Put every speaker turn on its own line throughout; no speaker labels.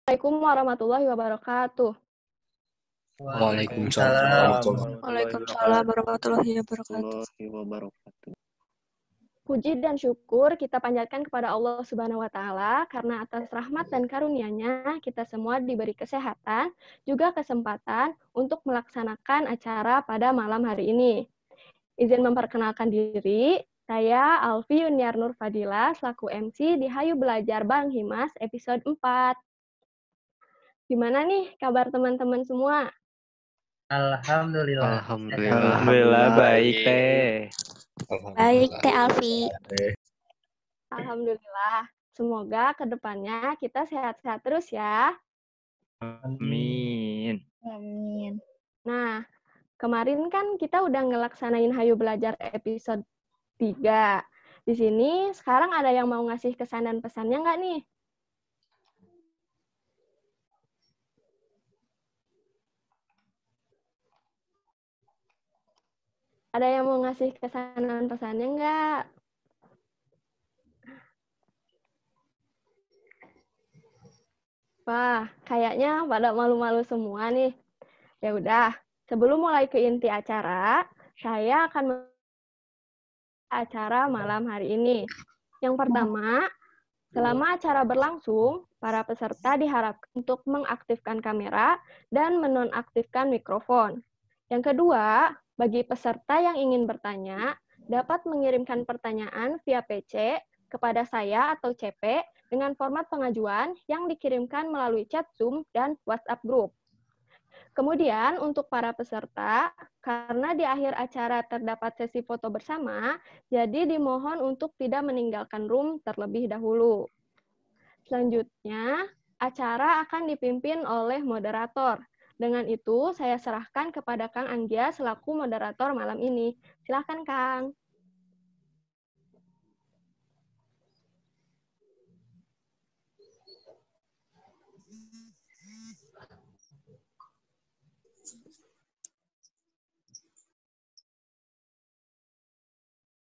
Assalamualaikum warahmatullahi wabarakatuh.
Waalaikumsalam warahmatullahi wabarakatuh.
Puji dan syukur kita panjatkan kepada Allah Subhanahu wa Ta'ala, karena atas rahmat dan karunia-Nya kita semua diberi kesehatan, juga kesempatan untuk melaksanakan acara pada malam hari ini. Izin memperkenalkan diri, saya Alfi Yuniar Nur Fadila selaku MC di Hayu Belajar Bareng Himas episode 4. Gimana nih kabar teman-teman semua?
Alhamdulillah
Baik teh.
Baik Teh Alfi.
Alhamdulillah. Semoga kedepannya kita sehat-sehat terus ya.
Amin.
Nah, kemarin kan kita udah ngelaksanain Hayu Belajar episode 3. Di sini sekarang ada yang mau ngasih kesan dan pesannya nggak nih? Ada yang mau ngasih kesan dan pesannya nggak? Wah, kayaknya pada malu-malu semua nih. Ya udah, sebelum mulai ke inti acara, saya akan acara malam hari ini. Yang pertama, selama acara berlangsung, para peserta diharapkan untuk mengaktifkan kamera dan menonaktifkan mikrofon. Yang kedua, bagi peserta yang ingin bertanya, dapat mengirimkan pertanyaan via PC kepada saya atau CP dengan format pengajuan yang dikirimkan melalui chat Zoom dan WhatsApp Group. Kemudian untuk para peserta, karena di akhir acara terdapat sesi foto bersama, jadi dimohon untuk tidak meninggalkan room terlebih dahulu. Selanjutnya, acara akan dipimpin oleh moderator. Dengan itu, saya serahkan kepada Kang Anggia selaku moderator malam ini. Silakan, Kang.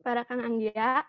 Pada Kang Anggia.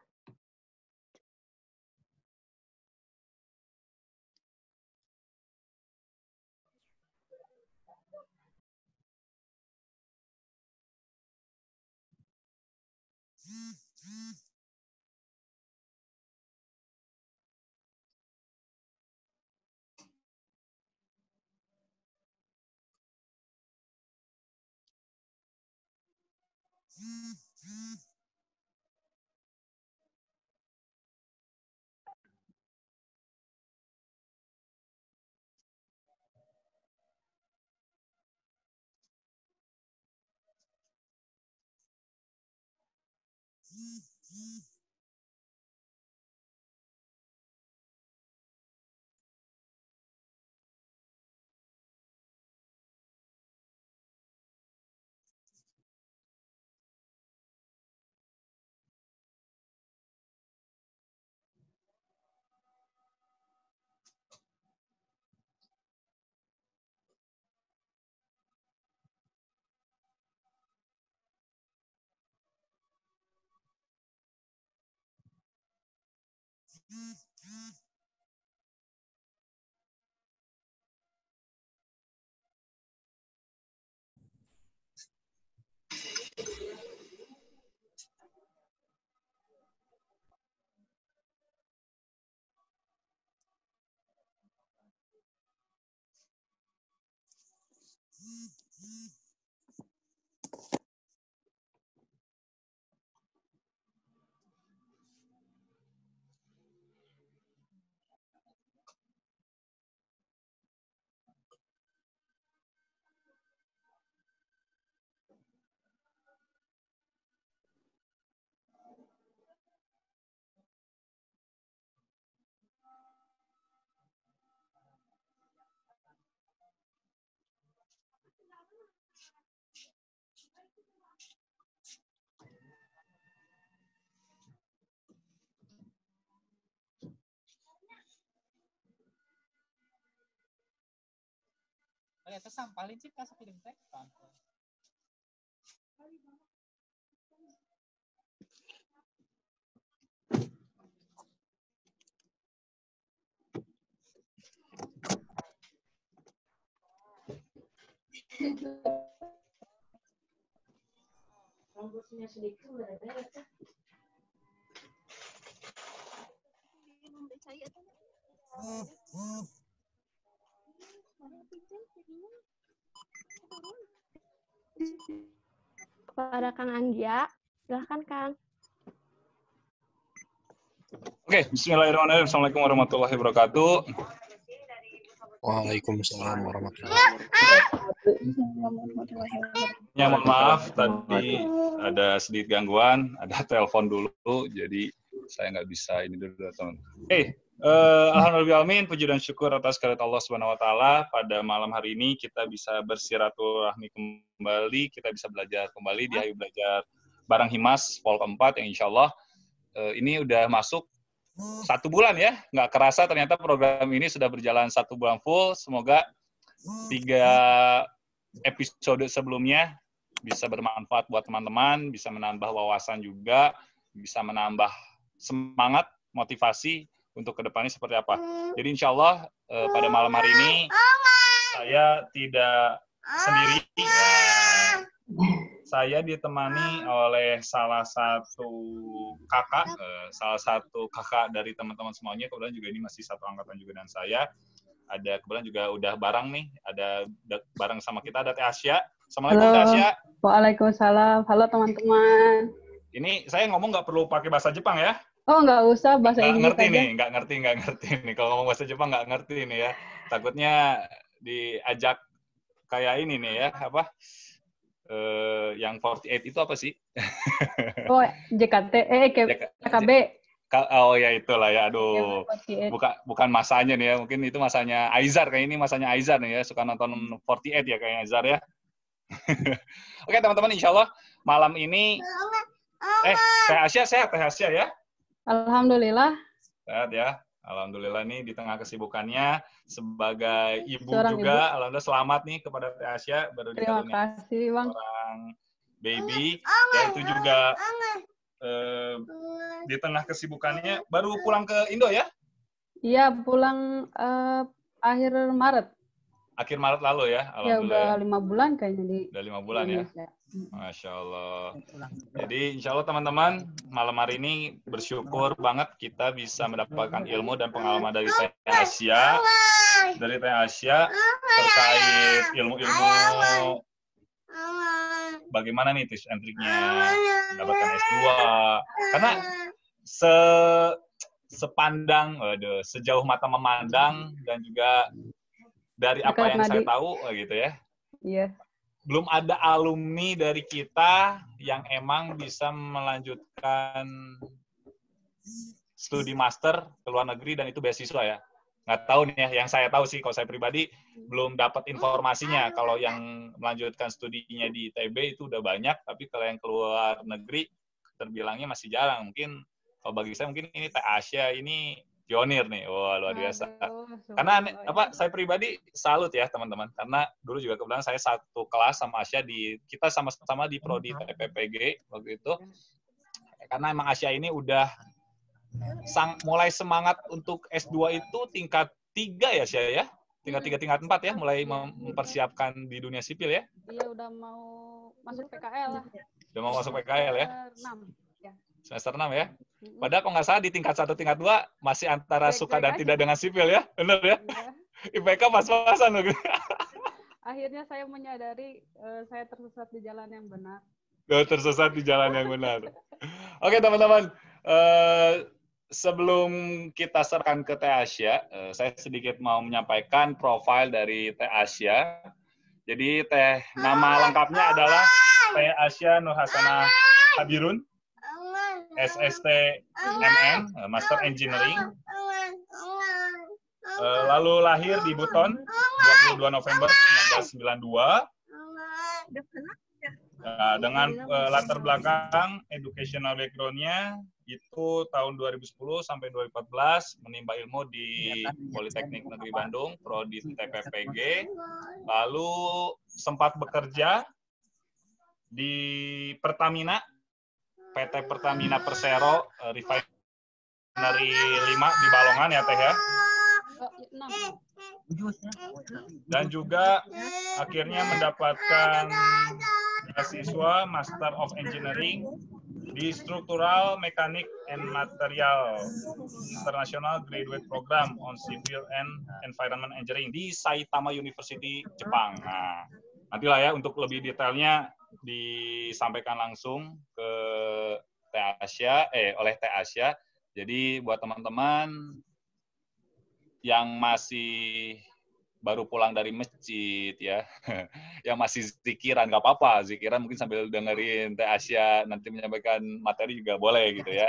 Kepada Kang Anggia, silahkan Kang.
Oke, bismillahirrahmanirrahim. Assalamualaikum warahmatullahi wabarakatuh.
Waalaikumsalam warahmatullahi wabarakatuh.
Ya, mohon maaf tadi ada sedikit gangguan, ada telepon dulu, jadi saya nggak bisa ini dulu, teman. Oke, alhamdulillah, puji dan syukur atas kehadirat Allah Subhanahu Wa Taala. Pada malam hari ini kita bisa bersiraturahmi kembali, kita bisa belajar kembali di Ayo Belajar Bareng Himas Vol keempat yang insya Allah ini udah masuk 1 bulan ya, nggak kerasa ternyata program ini sudah berjalan 1 bulan full. Semoga 3 episode sebelumnya bisa bermanfaat buat teman-teman, bisa menambah wawasan juga, bisa menambah semangat, motivasi untuk kedepannya seperti apa. Jadi insya Allah pada malam hari ini saya tidak sendiri. Saya ditemani oleh salah satu kakak dari teman-teman semuanya. Kebetulan juga ini masih satu angkatan juga dengan saya. Ada kebetulan juga udah bareng nih, ada bareng sama kita ada Teh Asya. Assalamualaikum Teh Asya.
Waalaikumsalam. Halo teman-teman.
Ini saya ngomong nggak perlu pakai bahasa Jepang ya?
Oh, nggak usah bahasa Inggris aja.
Nggak ngerti nih. Kalau ngomong bahasa Jepang nggak ngerti nih ya. Takutnya diajak kayak ini nih ya, apa? Yang 48 itu apa sih?
Oh, JKT, KKB.
Oh ya itulah ya, aduh. Bukan masanya nih ya, mungkin itu masanya Aizar, kayak ini masanya Aizar nih ya, suka nonton 48 ya kayaknya Aizar ya. Oke teman-teman, insya Allah malam ini, Teh Asya sehat, Teh Asya ya?
Alhamdulillah.
Sehat ya. Alhamdulillah nih di tengah kesibukannya sebagai ibu
seorang
juga,
ibu.
Alhamdulillah selamat nih kepada Teh Asya baru
Terima kasih Bang.
Orang baby, ya itu juga di tengah kesibukannya baru pulang ke Indo ya?
Iya pulang akhir Maret.
Akhir Maret lalu ya,
Alhamdulillah. Ya udah 5 bulan kayaknya di.
Udah 5 bulan
Indonesia.
Ya. Masya Allah. Jadi insya Allah teman-teman, malam hari ini bersyukur banget kita bisa mendapatkan ilmu dan pengalaman dari Teh Asya. Dari Teh Asya terkait ilmu-ilmu bagaimana nih tips and triknya mendapatkan S2. Karena sepandang, sejauh mata memandang dan juga dari apa yang saya tahu gitu ya. Iya. Belum ada alumni dari kita yang emang bisa melanjutkan studi master ke luar negeri dan itu beasiswa ya. Nggak tahu nih ya, yang saya tahu sih kalau saya pribadi belum dapat informasinya. Kalau yang melanjutkan studinya di ITB itu udah banyak, tapi kalau yang keluar negeri terbilangnya masih jarang. Mungkin kalau bagi saya mungkin ini Teh Asya ini pionir nih, wah luar biasa. Karena saya pribadi salut ya teman-teman, karena dulu juga kebetulan saya satu kelas sama Asya kita sama-sama di prodi TPPG waktu itu. Karena emang Asya ini udah mulai semangat untuk S2 itu tingkat 3 ya Asya ya, tingkat 3 tingkat 4 ya, mulai mempersiapkan di dunia sipil ya.
Iya udah mau masuk PKL lah.
Udah mau masuk PKL ya.
6.
Semester 6 ya. Padahal kalau nggak salah di tingkat 1, tingkat 2 masih antara suka dan tidak dengan sipil ya. Benar ya? IPK pas-pasan loh.
Akhirnya saya menyadari saya tersesat di jalan yang benar.
Tersesat di jalan yang benar. Oke teman-teman. Sebelum kita serahkan ke Teh Asya, saya sedikit mau menyampaikan profil dari Teh Asya. Jadi nama lengkapnya adalah Teh Asya Nur Hasanah Habirun. SST MN, Master Engineering. Lalu lahir di Buton 22 November 1992. Dengan latar belakang educational background-nya itu tahun 2010 sampai 2014 menimba ilmu di Politeknik Negeri Bandung, prodi TPPG. Lalu sempat bekerja di Pertamina, PT Pertamina Persero Refinery 5 di Balongan ya Teh ya? Dan juga akhirnya mendapatkan beasiswa Master of Engineering di Structural Mechanic and Material International Graduate Program on Civil and Environment Engineering di Saitama University, Jepang. Nah, nantilah ya untuk lebih detailnya disampaikan langsung ke oleh Teh Asya. Jadi buat teman-teman yang masih baru pulang dari masjid ya, yang masih zikiran nggak apa-apa, zikiran mungkin sambil dengerin Teh Asya nanti menyampaikan materi juga boleh gitu ya.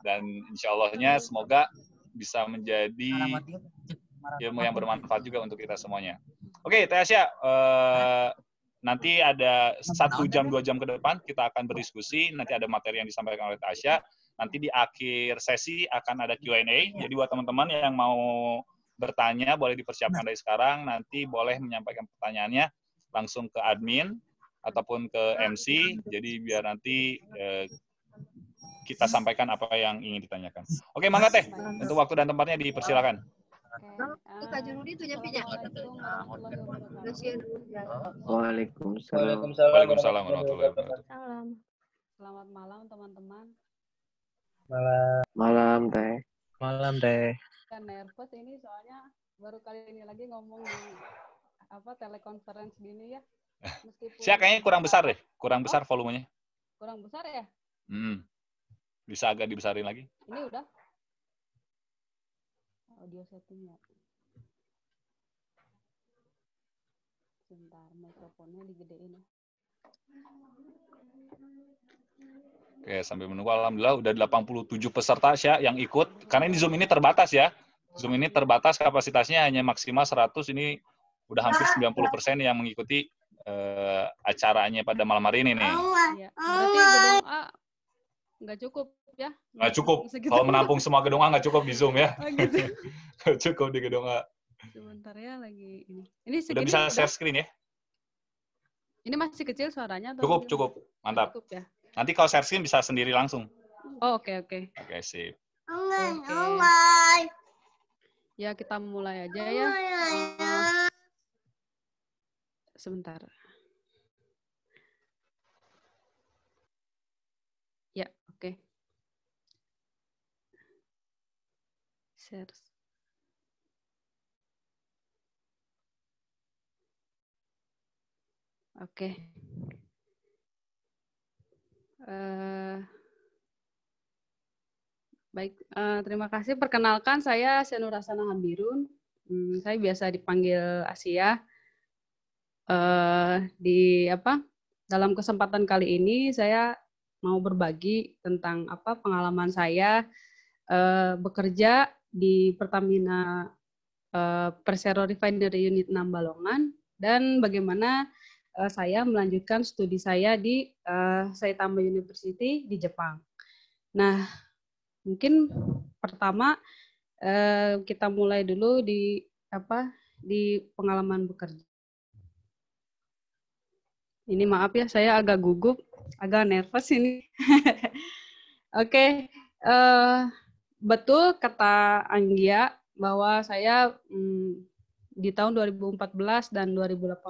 Dan insya Allahnya semoga bisa menjadi ilmu yang bermanfaat juga untuk kita semuanya. Oke, Teh Asya, nanti ada 1 jam 2 jam ke depan kita akan berdiskusi. Nanti ada materi yang disampaikan oleh Teh Asya. Nanti di akhir sesi akan ada Q&A. Jadi buat teman-teman yang mau bertanya boleh dipersiapkan dari sekarang. Nanti boleh menyampaikan pertanyaannya langsung ke admin ataupun ke MC. Jadi biar nanti kita sampaikan apa yang ingin ditanyakan. Oke, mangga Teh. Untuk waktu dan tempatnya dipersilakan.
Waalaikumsalam.
Waalaikumsalam warahmatullahi wabarakatuh.
Selamat malam teman-teman.
Malam Teh.
Malam Teh.
Kan nervous ini soalnya baru kali ini lagi ngomong di telekonferensi gini ya. Meskipun
Saya kayaknya kurang besar deh, kurang besar volumenya.
kurang besar ya.
Bisa agak dibesarin lagi.
Ini udah audio setting ya. Sebentar, mikrofonnya digedein ya.
Oke, sambil menunggu, alhamdulillah udah 87 peserta ya yang ikut. Karena ini Zoom ini terbatas ya. Zoom ini terbatas, kapasitasnya hanya maksimal 100. Ini udah hampir 90% yang mengikuti acaranya pada malam hari ini nih.
Iya. Berarti gedung A nggak cukup ya?
Nggak cukup.
Segitu.
Kalau menampung semua gedung A nggak cukup di Zoom ya.
Oh, gitu.
Nggak cukup di gedung A.
Sebentar ya lagi ini. Ini
Udah
segini
bisa share screen ya?
Ini masih kecil suaranya atau
Cukup,
gimana?
cukup. Mantap.
Cukup ya.
Nanti kalau share screen bisa sendiri langsung.
Oh, oke.
Oke, sip.
Oke. Ya, kita mulai aja ya. Sebentar. Ya, oke. Share. Oke. Baik, terima kasih. Perkenalkan, saya Senur Hasana Habirun. Saya biasa dipanggil Asia. Dalam kesempatan kali ini saya mau berbagi tentang pengalaman saya bekerja di Pertamina Persero Refinery Unit 6 Balongan dan bagaimana saya melanjutkan studi saya di Saitama University di Jepang. Nah, mungkin pertama kita mulai dulu di pengalaman bekerja. Ini maaf ya, saya agak gugup, agak nervous ini. Oke, betul kata Anggia bahwa saya di tahun 2014 dan 2018.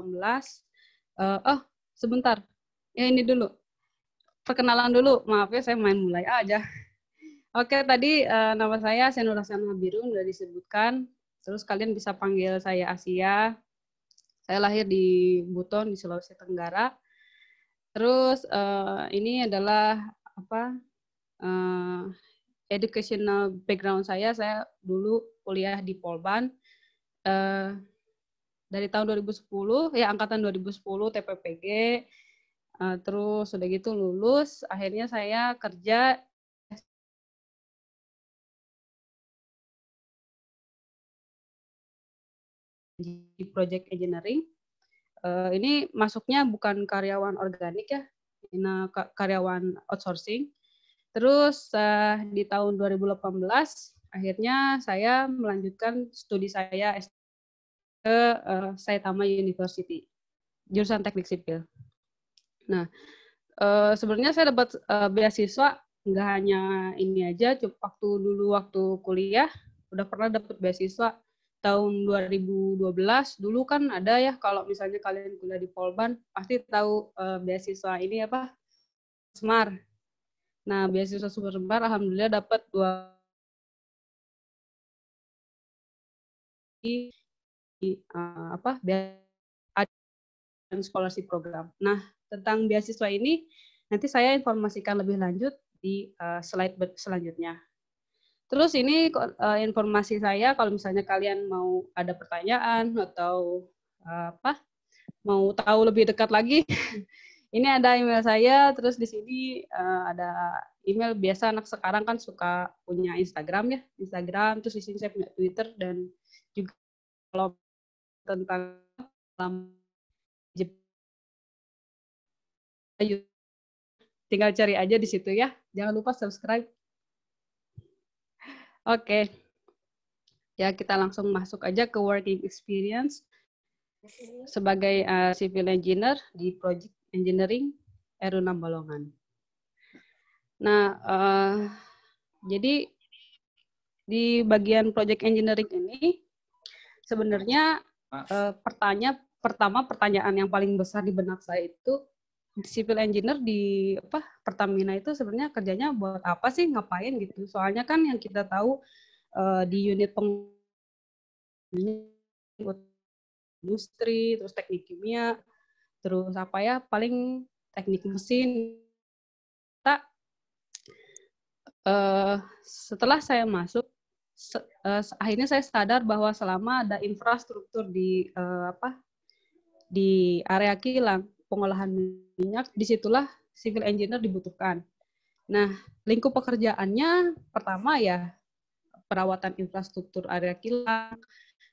Sebentar, ya ini dulu. Perkenalan dulu, maaf ya saya main mulai aja. Oke, tadi nama saya Senur Hasana Habirun, sudah disebutkan. Terus kalian bisa panggil saya Asia. Saya lahir di Buton, di Sulawesi Tenggara. Terus ini adalah educational background saya. Saya dulu kuliah di Polban. Dari tahun 2010, ya angkatan 2010 TPPG. Terus sudah gitu lulus. Akhirnya saya kerja di project engineering. Ini masuknya bukan karyawan organik ya, ini karyawan outsourcing. Terus di tahun 2018 akhirnya saya melanjutkan studi saya ke Saitama University, jurusan teknik sipil. Nah, sebenarnya saya dapat beasiswa nggak hanya ini aja, waktu kuliah udah pernah dapat beasiswa tahun 2012 dulu kan ada ya, kalau misalnya kalian kuliah di Polban pasti tahu beasiswa ini apa, Smar. Nah, beasiswa Smar alhamdulillah dapat 2 apa dan scholarship program. Nah, tentang beasiswa ini nanti saya informasikan lebih lanjut di slide selanjutnya. Terus ini informasi saya kalau misalnya kalian mau ada pertanyaan atau mau tahu lebih dekat lagi, ini ada email saya. Terus di sini ada email, biasa anak sekarang kan suka punya Instagram ya, Instagram. Terus di sini saya punya Twitter, dan juga kalau tentang tinggal cari aja di situ ya. Jangan lupa subscribe. Oke. Ya, kita langsung masuk aja ke working experience sebagai civil engineer di Project Engineering RU6 Balongan. Nah, jadi di bagian Project Engineering ini sebenarnya pertanyaan yang paling besar di benak saya itu, civil engineer di Pertamina itu sebenarnya kerjanya buat apa sih, ngapain gitu. Soalnya kan yang kita tahu di unit industri, terus teknik kimia, terus paling teknik mesin. Setelah saya masuk, akhirnya saya sadar bahwa selama ada infrastruktur di area kilang pengolahan minyak, disitulah civil engineer dibutuhkan. Nah, lingkup pekerjaannya pertama ya perawatan infrastruktur area kilang,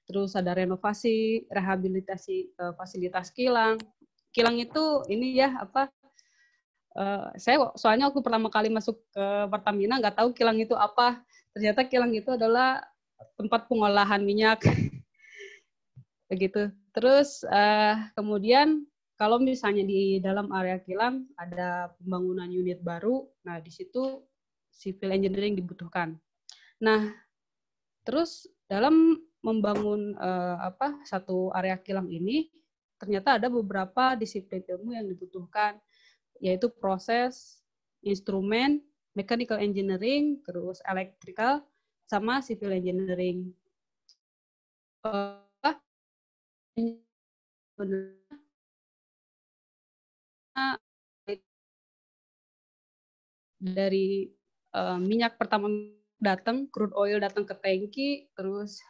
terus ada renovasi, rehabilitasi fasilitas kilang. Kilang itu ini ya saya soalnya waktu pertama kali masuk ke Pertamina nggak tahu kilang itu apa. Ternyata kilang itu adalah tempat pengolahan minyak. Begitu. Terus kemudian kalau misalnya di dalam area kilang ada pembangunan unit baru, nah di situ civil engineering dibutuhkan. Nah, terus dalam membangun satu area kilang ini ternyata ada beberapa disiplin ilmu yang dibutuhkan, yaitu proses, instrumen, mechanical engineering, terus electrical, sama civil engineering. Dari minyak pertama datang, crude oil datang ke tangki, terus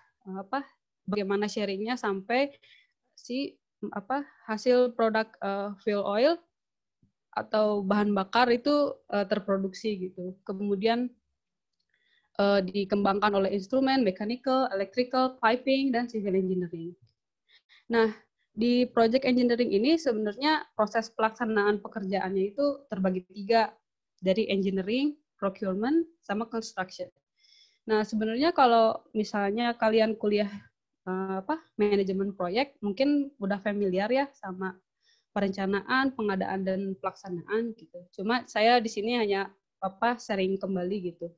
bagaimana sharingnya sampai hasil produk fuel oil atau bahan bakar itu terproduksi gitu. Kemudian dikembangkan oleh instrumen, mechanical, electrical, piping, dan civil engineering. Nah, di project engineering ini sebenarnya proses pelaksanaan pekerjaannya itu terbagi 3, dari engineering, procurement, sama construction. Nah, sebenarnya kalau misalnya kalian kuliah manajemen proyek, mungkin udah familiar ya sama perencanaan, pengadaan, dan pelaksanaan gitu. Cuma saya di sini hanya sharing kembali gitu.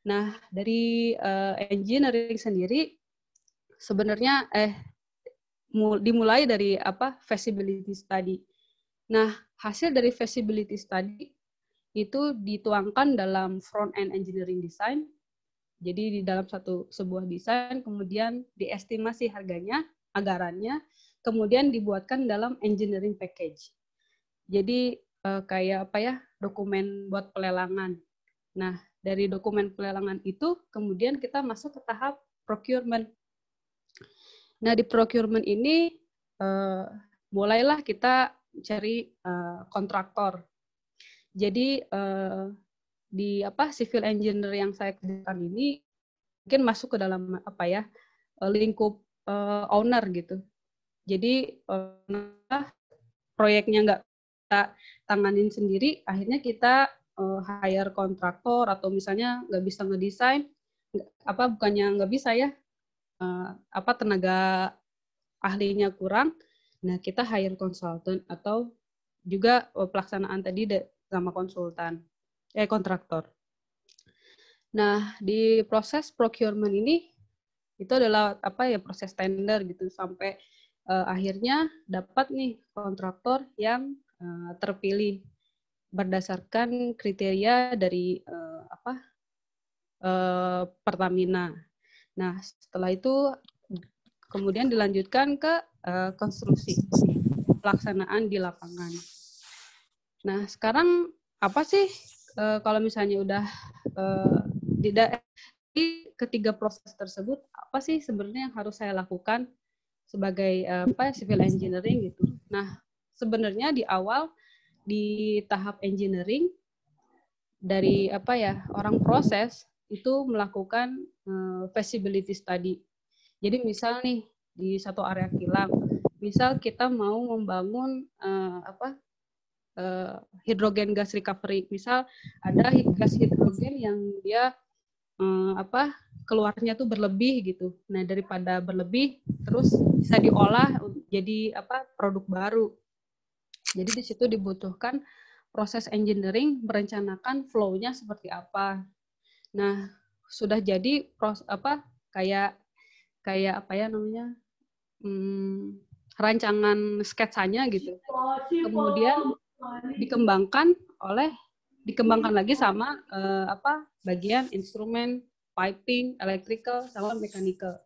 Nah, dari engineering sendiri sebenarnya dimulai dari feasibility study. Nah, hasil dari feasibility study itu dituangkan dalam front end engineering design. Jadi di dalam sebuah desain kemudian diestimasi harganya, anggarannya, kemudian dibuatkan dalam engineering package. Jadi kayak dokumen buat pelelangan. Nah, dari dokumen pelelangan itu kemudian kita masuk ke tahap procurement. Nah, di procurement ini mulailah kita cari kontraktor. Jadi di civil engineer yang saya kerjakan ini mungkin masuk ke dalam lingkup owner gitu. Jadi proyeknya nggak kita tanganin sendiri, akhirnya kita hire kontraktor, atau misalnya nggak bisa ngedesain, bukannya nggak bisa ya, tenaga ahlinya kurang, nah kita hire konsultan atau juga pelaksanaan tadi sama kontraktor. Nah, di proses procurement ini Itu adalah apa ya, proses tender gitu sampai akhirnya dapat nih kontraktor yang terpilih berdasarkan kriteria dari Pertamina. Nah, setelah itu kemudian dilanjutkan ke konstruksi, pelaksanaan di lapangan. Nah, sekarang apa sih kalau misalnya udah di ketiga proses tersebut, apa sih sebenarnya yang harus saya lakukan sebagai civil engineering gitu. Nah, sebenarnya di awal di tahap engineering dari orang proses itu melakukan feasibility study. Jadi misal nih di satu area kilang, misal kita mau membangun hidrogen gas recovery. Misal ada gas hidrogen yang dia keluarnya tuh berlebih gitu. Nah, daripada berlebih terus bisa diolah jadi produk baru. Jadi di situ dibutuhkan proses engineering merencanakan flow-nya seperti apa. Nah, sudah jadi rancangan sketsanya gitu. Kemudian dikembangkan lagi sama bagian instrumen, piping, electrical, sama mechanical.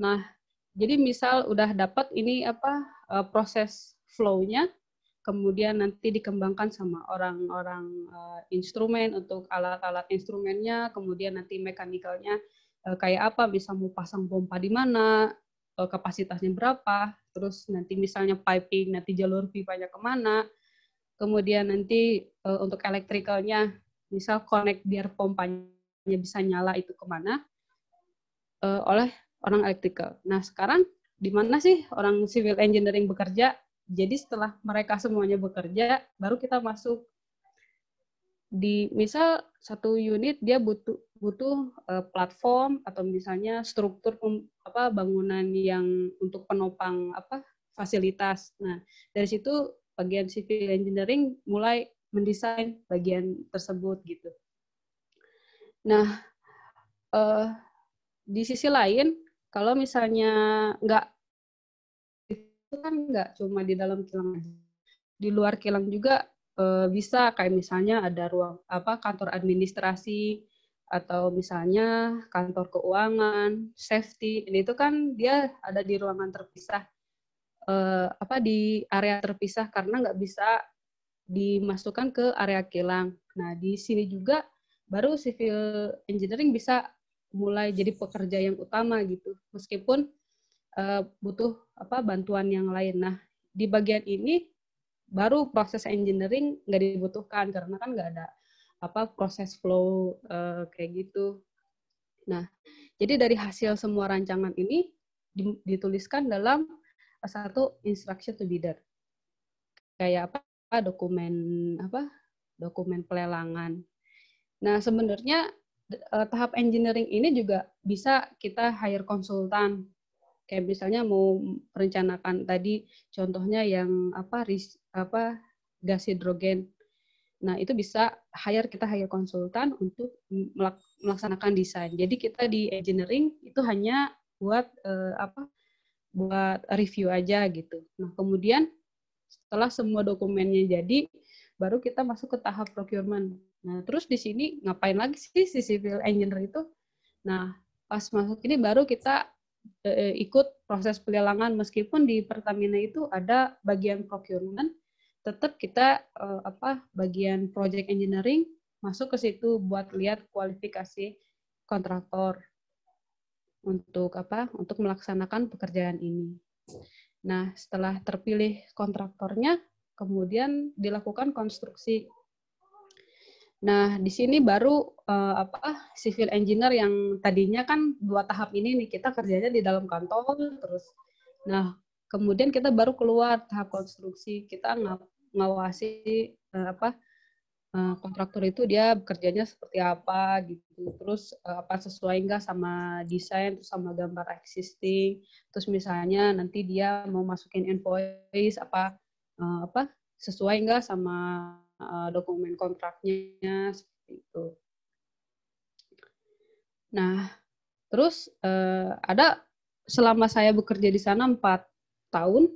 Nah, jadi misal udah dapat ini proses flow-nya, kemudian nanti dikembangkan sama orang-orang instrumen untuk alat-alat instrumennya, kemudian nanti mechanical-nya kayak apa, bisa mau pasang pompa di mana, kapasitasnya berapa, terus nanti misalnya piping, nanti jalur pipanya kemana, kemudian nanti untuk elektrikalnya, misal connect biar pompanya bisa nyala itu kemana, oleh orang elektrikal. Nah, sekarang di mana sih orang civil engineering bekerja? Jadi setelah mereka semuanya bekerja, baru kita masuk di misal satu unit dia butuh platform atau misalnya struktur bangunan yang untuk penopang fasilitas. Nah, dari situ bagian civil engineering mulai mendesain bagian tersebut gitu. Nah, di sisi lain, kalau misalnya itu kan nggak cuma di dalam kilang aja. Di luar kilang juga bisa kayak misalnya ada ruang kantor administrasi atau misalnya kantor keuangan, safety. Ini itu kan dia ada di ruangan terpisah, di area terpisah karena nggak bisa dimasukkan ke area kilang. Nah, di sini juga baru civil engineering bisa mulai jadi pekerja yang utama gitu, meskipun butuh bantuan yang lain. Nah, di bagian ini baru proses engineering nggak dibutuhkan karena kan nggak ada proses flow kayak gitu. Nah, jadi dari hasil semua rancangan ini dituliskan dalam satu instruction to bidder, kayak dokumen pelelangan. Nah, sebenarnya tahap engineering ini juga bisa kita hire konsultan. Kayak misalnya mau merencanakan tadi contohnya yang gas hidrogen. Nah, itu bisa kita hire konsultan untuk melaksanakan desain. Jadi kita di engineering itu hanya buat buat review aja gitu. Nah, kemudian setelah semua dokumennya jadi, baru kita masuk ke tahap procurement. Nah, terus di sini ngapain lagi sih si civil engineer itu? Nah, pas masuk ini baru kita ikut proses pelelangan. Meskipun di Pertamina itu ada bagian procurement, tetap kita bagian project engineering masuk ke situ buat lihat kualifikasi kontraktor untuk melaksanakan pekerjaan ini. Nah, setelah terpilih kontraktornya, kemudian dilakukan konstruksi. Nah, di sini baru civil engineer yang tadinya kan 2 tahap ini nih, kita kerjanya di dalam kantor terus. Nah, kemudian kita baru keluar tahap konstruksi, kita ngawasi kontraktor itu dia bekerjanya seperti apa gitu, terus sesuai nggak sama desain, terus sama gambar existing, terus misalnya nanti dia mau masukin invoice sesuai nggak sama dokumen kontraknya seperti itu. Nah, Terus ada selama saya bekerja di sana 4 tahun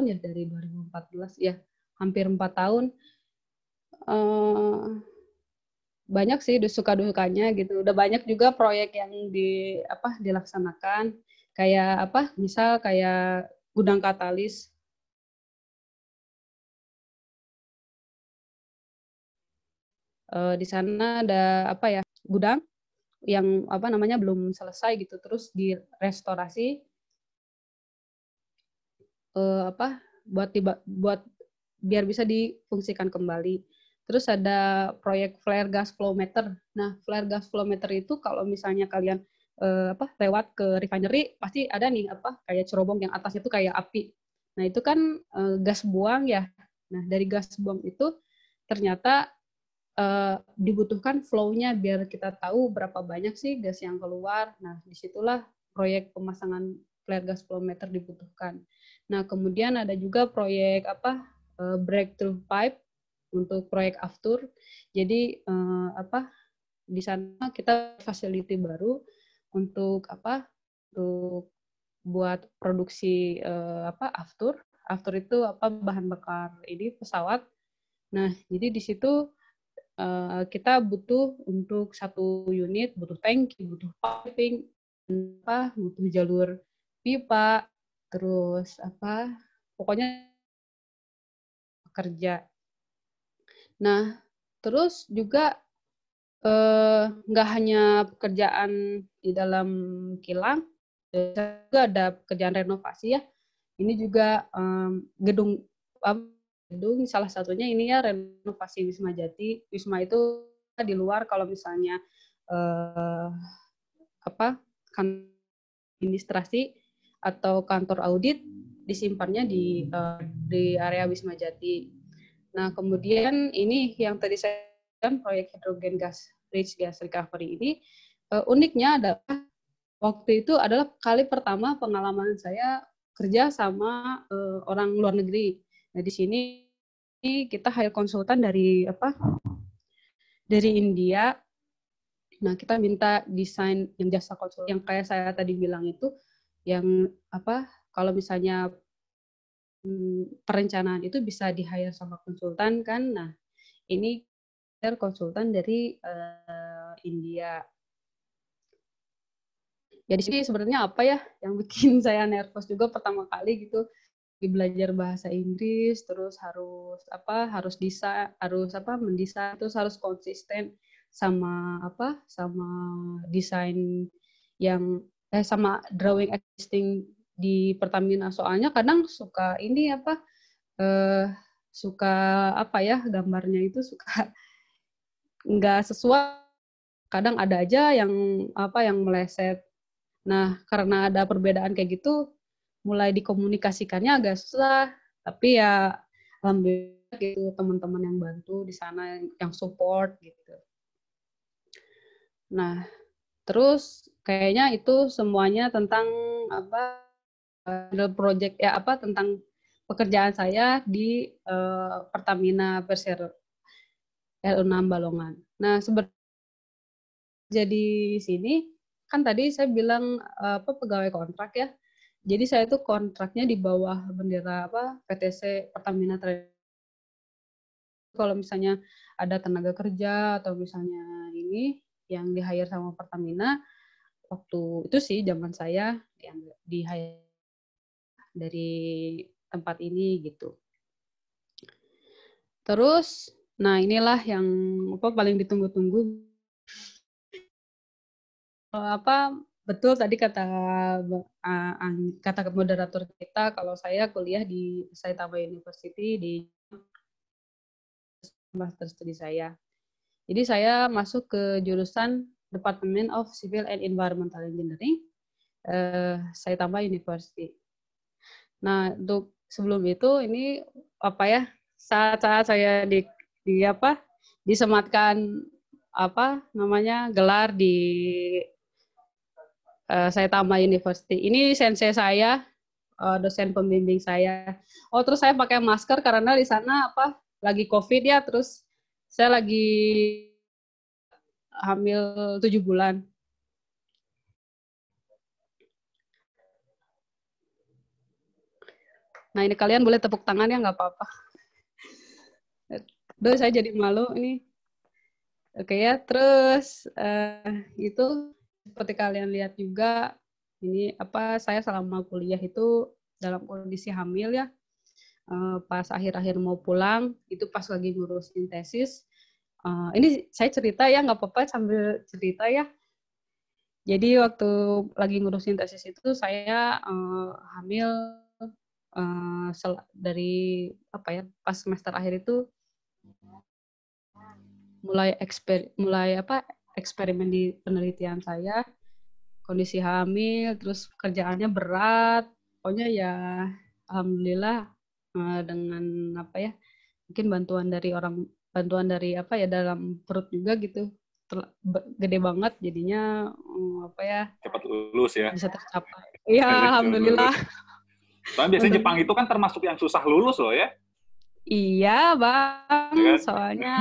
ya dari 2014 ya, hampir 4 tahun. Banyak sih suka dukanya gitu. Udah banyak juga proyek yang dilaksanakan, kayak misal kayak gudang katalis. Di sana ada gudang yang belum selesai gitu, terus direstorasi buat biar bisa difungsikan kembali. Terus ada proyek flare gas flow meter. Nah, flare gas flow meter itu kalau misalnya kalian lewat ke refinery pasti ada nih kayak cerobong yang atasnya itu kayak api. Nah, itu kan gas buang ya. Nah, dari gas buang itu ternyata dibutuhkan flow-nya biar kita tahu berapa banyak sih gas yang keluar. Nah, disitulah proyek pemasangan flare gas flow meter dibutuhkan. Nah, kemudian ada juga proyek breakthrough pipe untuk proyek aftur. Jadi di sana kita facility baru untuk untuk buat produksi aftur. Aftur itu bahan bakar ini pesawat. Nah, jadi di situ kita butuh untuk satu unit, butuh tangki, butuh piping, butuh jalur pipa, terus pokoknya kerja. Nah, terus juga nggak hanya pekerjaan di dalam kilang, juga ada pekerjaan renovasi ya. Ini juga gedung salah satunya ini ya renovasi Wisma Jati. Wisma itu di luar kalau misalnya kantor administrasi atau kantor audit disimpannya di area Wisma Jati. Nah, kemudian ini yang tadi saya kan proyek hidrogen gas rich gas recovery ini uniknya adalah waktu itu adalah kali pertama pengalaman saya kerja sama orang luar negeri. Nah, di sini kita hire konsultan dari India. Nah, kita minta desain yang jasa konsultan yang kayak saya tadi bilang itu, yang kalau misalnya perencanaan itu bisa di-hire sama konsultan kan. Nah, ini konsultan dari India. Ya di sini sebenarnya apa ya yang bikin saya nervous juga pertama kali gitu, belajar bahasa Inggris, terus harus mendesain, terus harus konsisten sama desain yang sama drawing existing di Pertamina. Soalnya kadang suka ini gambarnya itu suka nggak sesuai, kadang ada aja yang meleset. Nah, karena ada perbedaan kayak gitu, mulai dikomunikasikannya agak susah. Tapi ya alhamdulillah gitu teman-teman yang bantu di sana, yang support gitu. Nah, terus kayaknya itu semuanya tentang project tentang pekerjaan saya di Pertamina Persero LU6 Balongan. Nah, sebenarnya jadi sini kan tadi saya bilang pegawai kontrak ya. Jadi saya itu kontraknya di bawah bendera PTC Pertamina Trade. Kalau misalnya ada tenaga kerja atau misalnya ini yang di-hire sama Pertamina, waktu itu sih zaman saya yang di-hire dari tempat ini gitu. Terus, nah inilah yang paling ditunggu-tunggu. Betul tadi kata moderator kita, kalau saya kuliah di Saitama University di master studi saya. Jadi saya masuk ke jurusan Department of Civil and Environmental Engineering Saitama University. Nah, untuk sebelum itu ini saat saya disematkan gelar di Saitama University. Ini sensei saya, dosen pembimbing saya. Oh, terus saya pakai masker karena di sana lagi COVID ya, terus saya lagi hamil 7 bulan. Nah, ini kalian boleh tepuk tangan ya, nggak apa-apa. Aduh, saya jadi malu ini. Oke ya, terus itu seperti kalian lihat juga, ini saya selama kuliah itu dalam kondisi hamil ya. Pas akhir-akhir mau pulang, itu pas lagi ngurusin tesis. Ini saya cerita ya, nggak apa-apa sambil cerita ya. Jadi waktu lagi ngurusin tesis itu saya hamil dari pas semester akhir itu mulai eksperimen di penelitian saya, kondisi hamil, terus kerjaannya berat, pokoknya ya alhamdulillah dengan mungkin bantuan dari dalam perut juga gitu, gede banget jadinya
cepat lulus ya,
bisa tercapai. Iya, alhamdulillah.
Soalnya biasanya Jepang itu kan termasuk yang susah lulus loh ya.
Iya Bang, ya, soalnya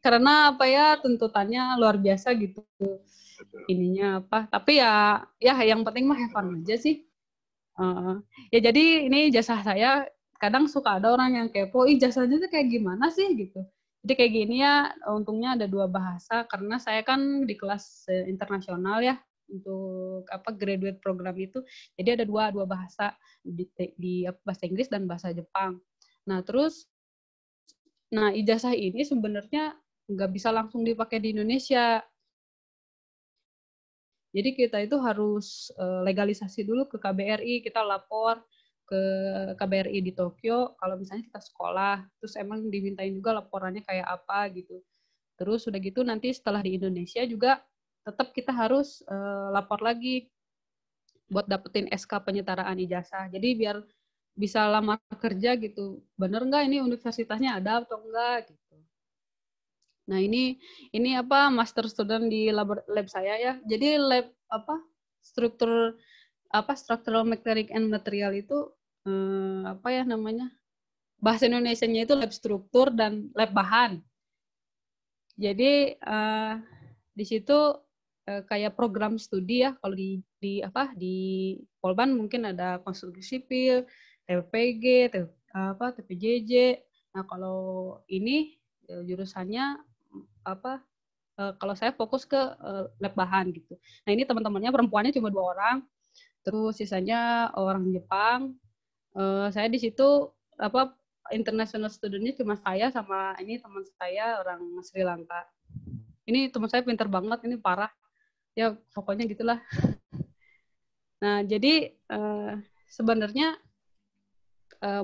karena tuntutannya luar biasa gitu. Ininya tapi ya yang penting mah have fun aja sih. Ya jadi ini ijazah saya, kadang suka ada orang yang kepo, ijazahnya tuh kayak gimana sih gitu. Jadi kayak gini ya, untungnya ada 2 bahasa karena saya kan di kelas internasional ya untuk graduate program itu. Jadi ada dua bahasa di bahasa Inggris dan bahasa Jepang. Nah terus, ijazah ini sebenarnya nggak bisa langsung dipakai di Indonesia. Jadi kita itu harus legalisasi dulu ke KBRI, kita lapor ke KBRI di Tokyo, kalau misalnya kita sekolah, terus emang dimintain juga laporannya kayak apa gitu. Terus udah gitu nanti setelah di Indonesia juga tetap kita harus lapor lagi buat dapetin SK penyetaraan ijazah. Jadi biar bisa lamar kerja gitu, bener nggak ini universitasnya ada atau enggak gitu. Nah ini master student di lab saya ya. Jadi lab structural mechanics and material itu bahasa Indonesianya itu lab struktur dan lab bahan. Jadi di situ kayak program studi ya, kalau di Polban mungkin ada konstruksi sipil, TPG, TPJJ. Nah kalau ini jurusannya kalau saya fokus ke lab bahan gitu. Nah ini teman-temannya perempuannya cuma 2 orang, terus sisanya orang Jepang. Saya di situ international studentnya cuma saya sama ini teman saya orang Sri Lanka. Ini teman saya pintar banget, ini parah. Ya pokoknya gitulah. Nah jadi sebenarnya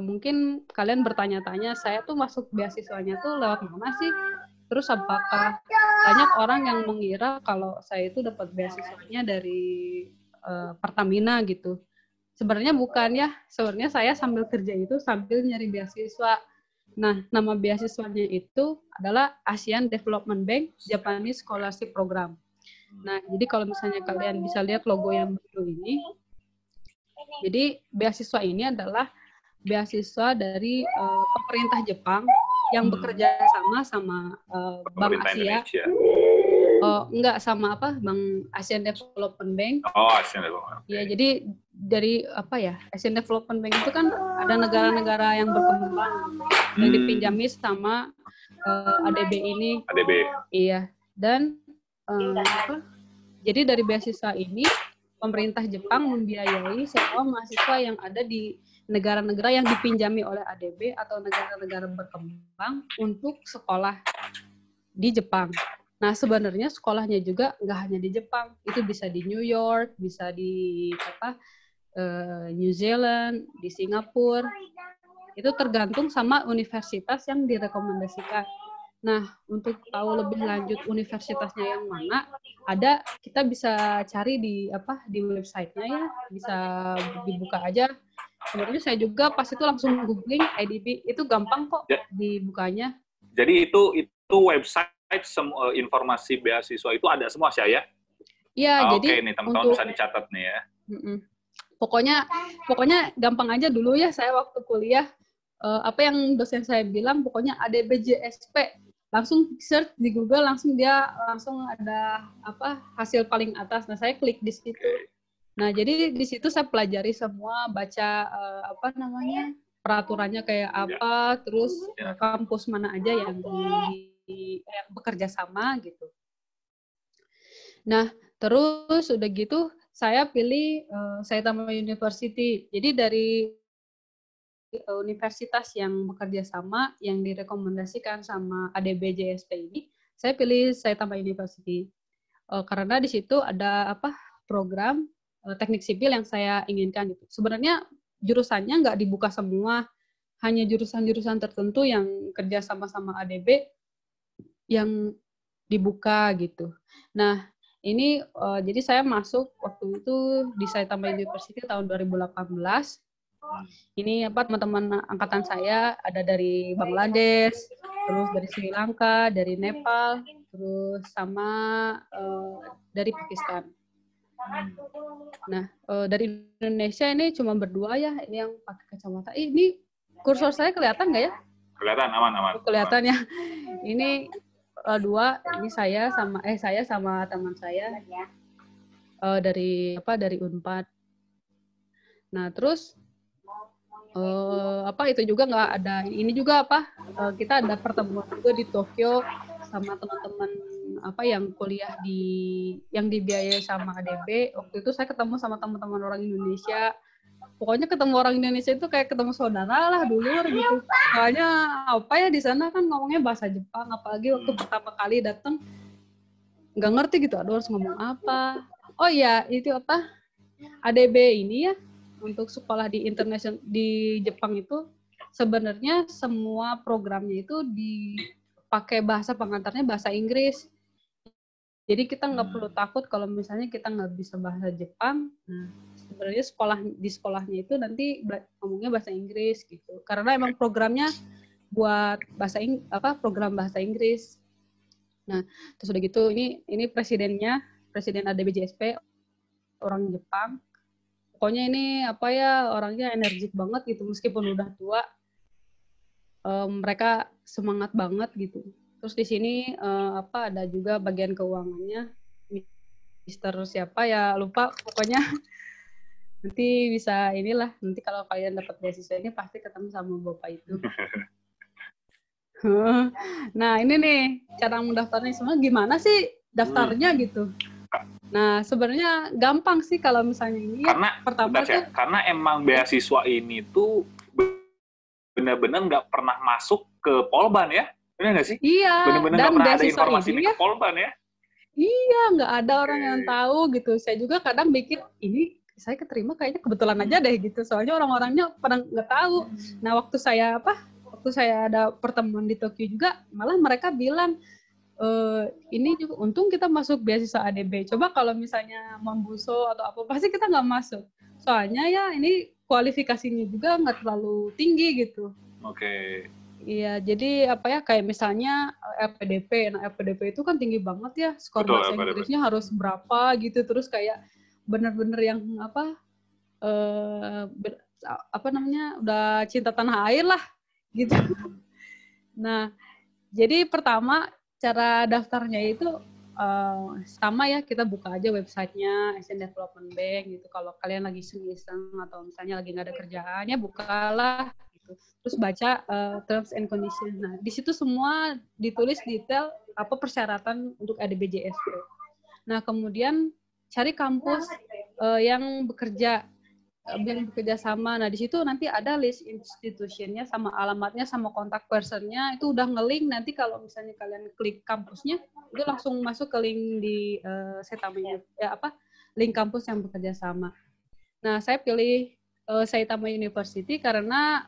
mungkin kalian bertanya-tanya, saya tuh masuk beasiswanya tuh lewat mana sih? Terus apakah banyak orang yang mengira kalau saya itu dapat beasiswanya dari Pertamina gitu? Sebenarnya bukan ya. Sebenarnya saya sambil kerja itu sambil nyari beasiswa. Nah, nama beasiswanya itu adalah Asian Development Bank Japanese Scholarship Program. Nah, jadi kalau misalnya kalian bisa lihat logo yang biru ini, jadi beasiswa ini adalah beasiswa dari pemerintah Jepang yang bekerja sama Bank Asia. Enggak, sama Bank Asian Development Bank. Oh, Asian Development Bank. Ya, jadi dari Asian Development Bank itu kan ada negara-negara yang berkembang yang dipinjami sama ADB ini. ADB. Iya. Dan jadi dari beasiswa ini pemerintah Jepang membiayai semua mahasiswa yang ada di negara-negara yang dipinjami oleh ADB atau negara-negara berkembang untuk sekolah di Jepang. Nah, sebenarnya sekolahnya juga nggak hanya di Jepang, itu bisa di New York, bisa di New Zealand, di Singapura. Itu tergantung sama universitas yang direkomendasikan. Nah, untuk tahu lebih lanjut universitasnya yang mana, kita bisa cari di websitenya ya, bisa dibuka aja. Sebenarnya saya juga pas itu langsung googling IDB, itu gampang kok dibukanya. Jadi itu website semua informasi beasiswa itu ada semua saya. Iya, jadi nih teman-teman bisa dicatat nih ya. Pokoknya gampang aja dulu ya, saya waktu kuliah apa yang dosen saya bilang, pokoknya ADBJSP, langsung search di Google, langsung ada hasil paling atas. Nah, saya klik di situ. Nah, jadi di situ saya pelajari semua, baca peraturannya kayak apa, terus kampus mana aja yang yang bekerja sama gitu. Nah, terus udah gitu saya pilih Saitama University. Jadi dari universitas yang bekerja sama, yang direkomendasikan sama ADB JSP ini, saya pilih Saitama University. Karena di situ ada program teknik sipil yang saya inginkan gitu. Sebenarnya jurusannya nggak dibuka semua, hanya jurusan-jurusan tertentu yang kerja sama-sama ADB yang dibuka gitu. Nah, ini jadi saya masuk waktu itu di Saitama University tahun 2018. Ini teman-teman angkatan saya ada dari Bangladesh, terus dari Sri Lanka, dari Nepal, terus sama dari Pakistan. Nah, dari Indonesia ini cuma berdua ya, ini yang pakai kacamata. Ini kursor saya kelihatan nggak ya?
Kelihatan, aman.
Kelihatan ya. Ini dua, ini saya sama teman saya dari Unpad. Nah, terus itu juga nggak ada. Ini juga kita ada pertemuan juga di Tokyo sama teman-teman yang kuliah yang dibiayai sama ADB. Waktu itu saya ketemu sama teman-teman orang Indonesia. Pokoknya ketemu orang Indonesia itu kayak ketemu saudara lah, dulur gitu. Soalnya di sana kan ngomongnya bahasa Jepang, apalagi waktu pertama kali datang nggak ngerti gitu, aduh harus ngomong apa. Oh iya, itu ADB ini ya, untuk sekolah di di Jepang itu sebenarnya semua programnya itu dipakai bahasa pengantarnya bahasa Inggris. Jadi kita nggak perlu takut kalau misalnya kita nggak bisa bahasa Jepang. Nah, sebenarnya di sekolahnya itu nanti ngomongnya bahasa Inggris gitu. Karena emang programnya buat program bahasa Inggris. Nah, terus udah gitu ini presiden ADB JSP orang Jepang. Pokoknya ini orangnya energik banget gitu, meskipun udah tua, mereka semangat banget gitu. Terus di sini ada juga bagian keuangannya, Mister siapa ya lupa, pokoknya nanti bisa nanti kalau kalian dapat beasiswa ini pasti ketemu sama bapak itu. Nah ini nih cara mendaftarnya, semua gimana sih daftarnya gitu. Nah, sebenarnya gampang sih kalau misalnya ini.
Karena emang beasiswa ini tuh benar-benar nggak pernah masuk ke Polban ya, benar nggak sih?
Iya.
Benar-benar nggak pernah ada informasi ini ke Polban ya.
Iya, nggak ada orang yang tahu gitu. Saya juga kadang mikir ini saya keterima kayaknya kebetulan aja deh gitu. Soalnya orang-orangnya pada nggak tahu. Nah, waktu saya ada pertemuan di Tokyo juga, malah mereka bilang, ini juga untung kita masuk beasiswa ADB. Coba kalau misalnya Mambuso atau apa, pasti kita nggak masuk. Soalnya ya ini kualifikasinya juga nggak terlalu tinggi gitu.
Oke.
Iya, jadi kayak misalnya LPDP. Nah, LPDP itu kan tinggi banget ya. Skor bahasa Inggrisnya harus berapa gitu. Terus kayak bener-bener yang udah cinta tanah air lah gitu. Nah, jadi pertama cara daftarnya itu sama ya, kita buka aja websitenya Asian Development Bank gitu. Kalau kalian lagi iseng-iseng atau misalnya lagi nggak ada kerjaannya, bukalah gitu. Terus baca terms and conditions. Nah, di situ semua ditulis detail persyaratan untuk ADB JSP. Nah, kemudian cari kampus yang bekerja sama. Nah, di situ nanti ada list institutionnya sama alamatnya sama kontak personnya, itu udah nge-link. Nanti kalau misalnya kalian klik kampusnya, itu langsung masuk ke link di Saitama link kampus yang bekerja sama. Nah, saya pilih Saitama University karena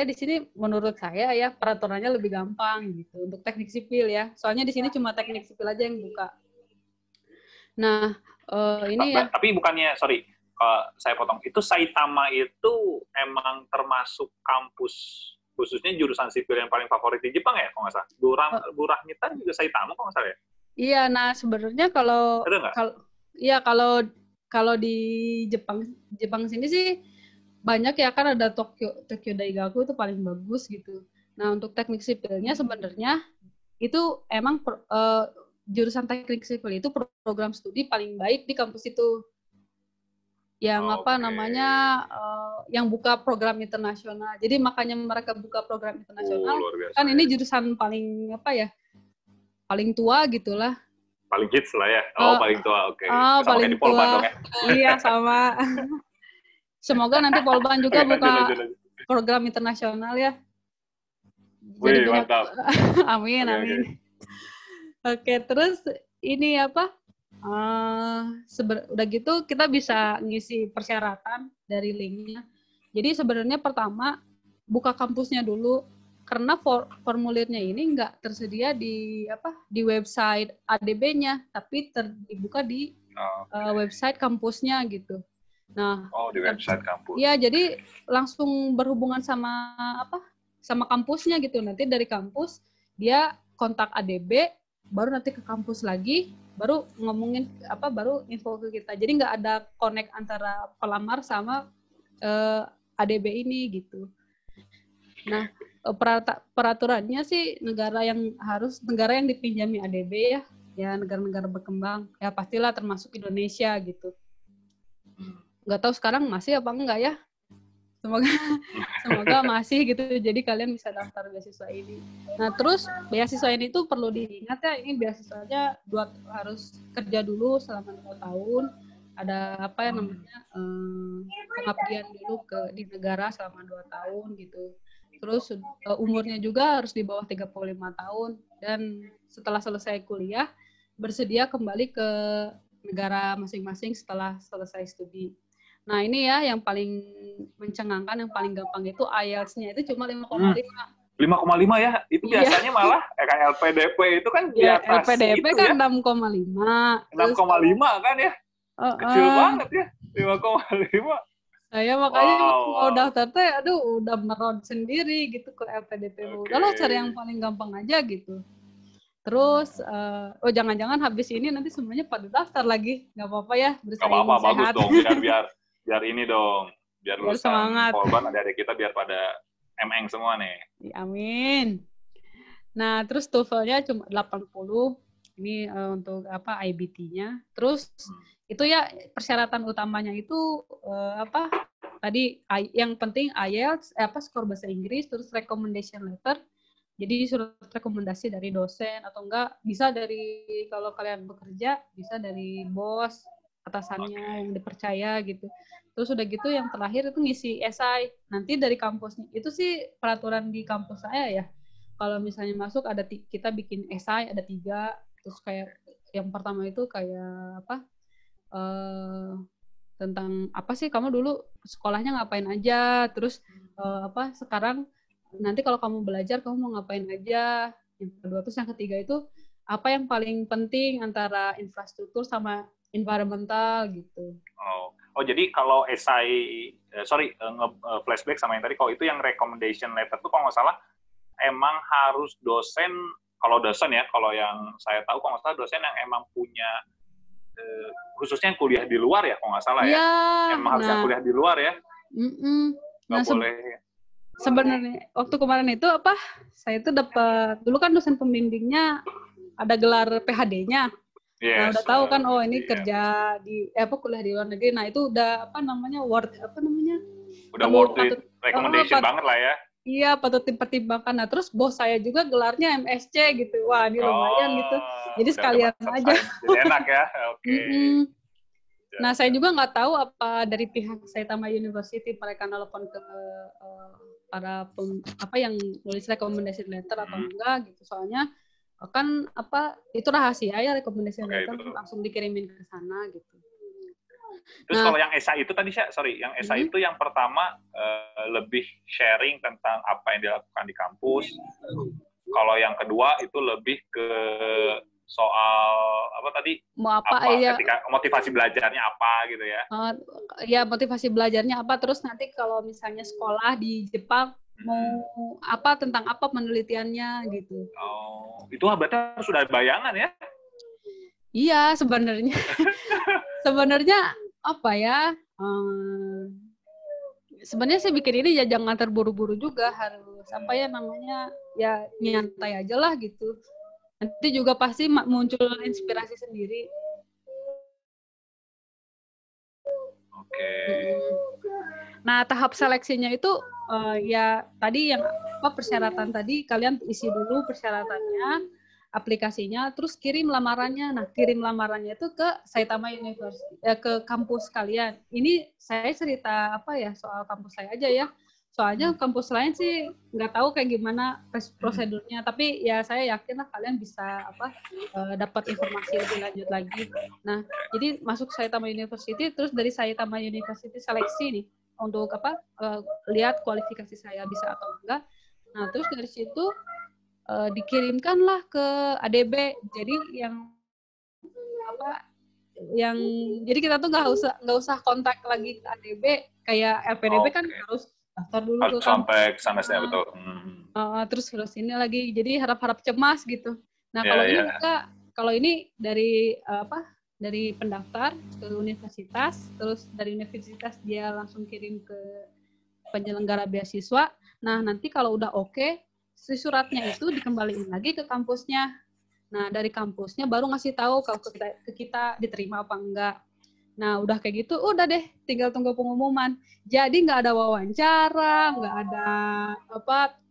di sini menurut saya ya peraturannya lebih gampang gitu untuk teknik sipil ya. Soalnya di sini cuma teknik sipil aja yang buka. Nah,
tapi bukannya, saya potong, itu Saitama itu emang termasuk kampus khususnya jurusan sipil yang paling favorit di Jepang ya, kalau nggak salah. Bu Rahmita juga Saitama kalau nggak salah ya?
Iya, nah sebenarnya kalau di Jepang sini sih banyak ya, kan ada Tokyo Daigaku itu paling bagus gitu. Nah, untuk teknik sipilnya sebenarnya itu emang jurusan teknik sipil itu program studi paling baik di kampus itu. Yang yang buka program internasional. Jadi makanya mereka buka program internasional. Kan ini jurusan paling paling tua gitulah.
Paling hits lah ya. Paling tua. Oke.
Sama paling
kayak di Polban
tua.
dong ya.
Iya, sama. Semoga nanti Polban juga buka program internasional ya.
Wih, mantap.
Amin, amin. Oke, terus ini udah gitu kita bisa ngisi persyaratan dari linknya. Jadi sebenarnya pertama buka kampusnya dulu karena formulirnya ini nggak tersedia di website ADB-nya, tapi dibuka di website kampusnya gitu. Nah,
di website kampus.
Iya, jadi langsung berhubungan sama sama kampusnya gitu. Nanti dari kampus dia kontak ADB, baru nanti ke kampus lagi, baru ngomongin baru info ke kita. Jadi nggak ada connect antara pelamar sama ADB ini gitu. Nah, peraturannya sih negara yang dipinjami ADB ya negara-negara berkembang ya pastilah termasuk Indonesia gitu. Nggak tahu sekarang masih apa enggak ya. Semoga masih gitu. Jadi kalian bisa daftar beasiswa ini. Nah, terus beasiswa ini tuh perlu diingat ya, ini beasiswanya harus kerja dulu selama 2 tahun. Ada pengabdian dulu di negara selama 2 tahun gitu. Terus umurnya juga harus di bawah 35 tahun. Dan setelah selesai kuliah, bersedia kembali ke negara masing-masing setelah selesai studi. Nah, ini ya yang paling mencengangkan, yang paling gampang itu IELTS-nya itu cuma 5,5.
5,5 ya? Itu biasanya malah kayak LPDP itu kan di atas
LPDP
itu
kan
ya?
6,5.
6,5 kan ya? Kecil banget ya, 5,5.
Saya makanya mau daftar udah merod sendiri gitu ke LPDP. Udahlah cari yang paling gampang aja gitu. Terus, jangan-jangan habis ini nanti semuanya pada daftar lagi. Nggak apa-apa ya, bersaing sehat. Nggak apa-apa,
bagus dong. Biar ini dong. Biar lulusan Polban, adik-adik kita biar pada MN semua nih.
Amin. Nah, terus TOEFL-nya cuma 80. Ini untuk IBT-nya. Terus, itu ya persyaratan utamanya itu tadi yang penting IELTS, skor bahasa Inggris, terus recommendation letter. Jadi surat rekomendasi dari dosen atau enggak bisa dari kalau kalian bekerja bisa dari bos atasannya yang dipercaya gitu. Terus udah gitu yang terakhir itu ngisi esai. Nanti dari kampusnya itu sih peraturan di kampus saya ya. Kalau misalnya masuk kita bikin esai ada 3. Terus kayak yang pertama itu kayak tentang apa sih kamu dulu sekolahnya ngapain aja. Terus sekarang nanti kalau kamu belajar, kamu mau ngapain aja. Yang kedua, terus yang ketiga itu, apa yang paling penting antara infrastruktur sama environmental gitu.
Jadi kalau esai, flashback sama yang tadi, kalau itu yang recommendation letter tuh kalau nggak salah, emang harus dosen, kalau yang saya tahu, kalau nggak salah dosen yang emang punya, khususnya yang kuliah di luar ya, kalau nggak salah ya. Emang harus yang kuliah di luar ya. Nggak boleh.
Sebenarnya waktu kemarin itu saya itu dapat dulu kan dosen pembimbingnya ada gelar PhD-nya. Nah, udah tahu kan ini kerja di kuliah di luar negeri. Nah, itu udah
udah worth it recommendation banget lah ya.
Iya, patut dipertimbangkan. Nah, terus bos saya juga gelarnya MSc gitu. Wah, ini lumayan gitu. Jadi sekalian aja.
Jadi enak ya. Oke.
Nah, saya juga nggak tahu apa dari pihak Saitama University mereka nelpon ke para yang nulis recommendation letter atau enggak gitu. Soalnya kan itu rahasia ya recommendation letter langsung dikirimin ke sana gitu.
Terus kalau yang esai itu tadi yang esai itu yang pertama lebih sharing tentang apa yang dilakukan di kampus. Kalau yang kedua itu lebih ke soal ketika motivasi belajarnya apa gitu ya.
Ya motivasi belajarnya apa, terus nanti kalau misalnya sekolah di Jepang mau tentang apa penelitiannya gitu.
Itu berarti sudah bayangan ya?
Iya, sebenarnya sebenarnya saya bikin ini ya jangan terburu-buru juga, harus nyantai aja lah gitu. Nanti juga pasti muncul inspirasi sendiri.
Oke.
Nah, tahap seleksinya itu ya tadi yang persyaratan tadi kalian isi dulu persyaratannya, aplikasinya, terus kirim lamarannya. Nah, kirim lamarannya itu ke Saitama University, ke kampus kalian. Ini saya cerita soal kampus saya aja ya. Soalnya kampus lain sih nggak tahu kayak gimana prosedurnya, tapi ya saya yakin lah kalian bisa dapat informasi lebih lanjut lagi. Nah, jadi masuk Saitama University, terus dari Saitama University seleksi nih untuk lihat kualifikasi saya bisa atau enggak. Nah, terus dari situ dikirimkanlah ke ADB. Jadi jadi kita tuh nggak usah kontak lagi ke ADB kayak LPDB kan harus daftar dulu
harus sampai ke sana sih, betul.
Terus ini lagi jadi harap-harap cemas gitu. Nah, kalau ini dari dari pendaftar ke universitas, terus dari universitas dia langsung kirim ke penyelenggara beasiswa. Nah, nanti kalau udah oke, si suratnya itu dikembaliin lagi ke kampusnya. Nah, dari kampusnya baru ngasih tahu kalau ke kita diterima apa enggak. Nah, udah kayak gitu, udah deh, tinggal tunggu pengumuman. Jadi nggak ada wawancara, nggak ada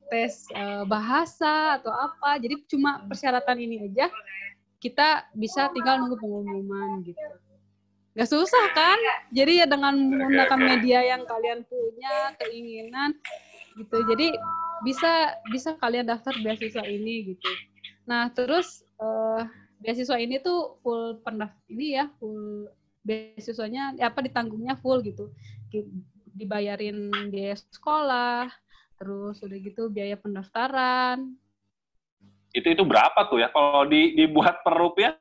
tes bahasa atau apa. Jadi cuma persyaratan ini aja, kita bisa tinggal nunggu pengumuman gitu. Nggak susah kan? Jadi ya dengan menggunakan media yang kalian punya, keinginan gitu. Jadi bisa kalian daftar beasiswa ini gitu. Nah, terus beasiswa ini tuh full full beasiswanya ditanggungnya full gitu. Dibayarin biaya sekolah, terus udah gitu biaya pendaftaran.
Itu berapa tuh ya? Kalau dibuat per rupiah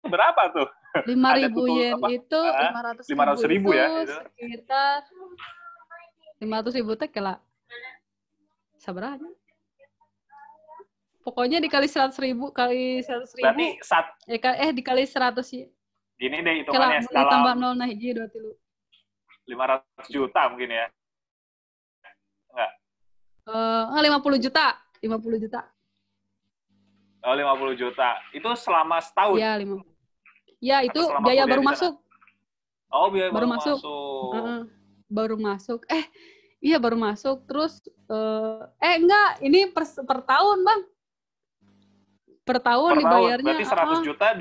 berapa tuh?
5.000 yen itu 500.000
ya
itu sekitar 500.000 teh kela sabaranya. Pokoknya dikali 100.000 kali 100.000.
Berarti
dikali 100 ya.
Gini deh hitungannya
dalam tambah 0 nah hiji 2 3.
500 juta mungkin ya. Enggak.
50 juta. 50 juta.
Oh, 50 juta. Itu selama setahun?
Iya, 50. Ya, itu biaya baru masuk.
Oh, biaya baru masuk.
Baru masuk. Iya baru masuk. Terus enggak, ini per tahun, Bang. Per tahun dibayarnya.
Berarti 100 juta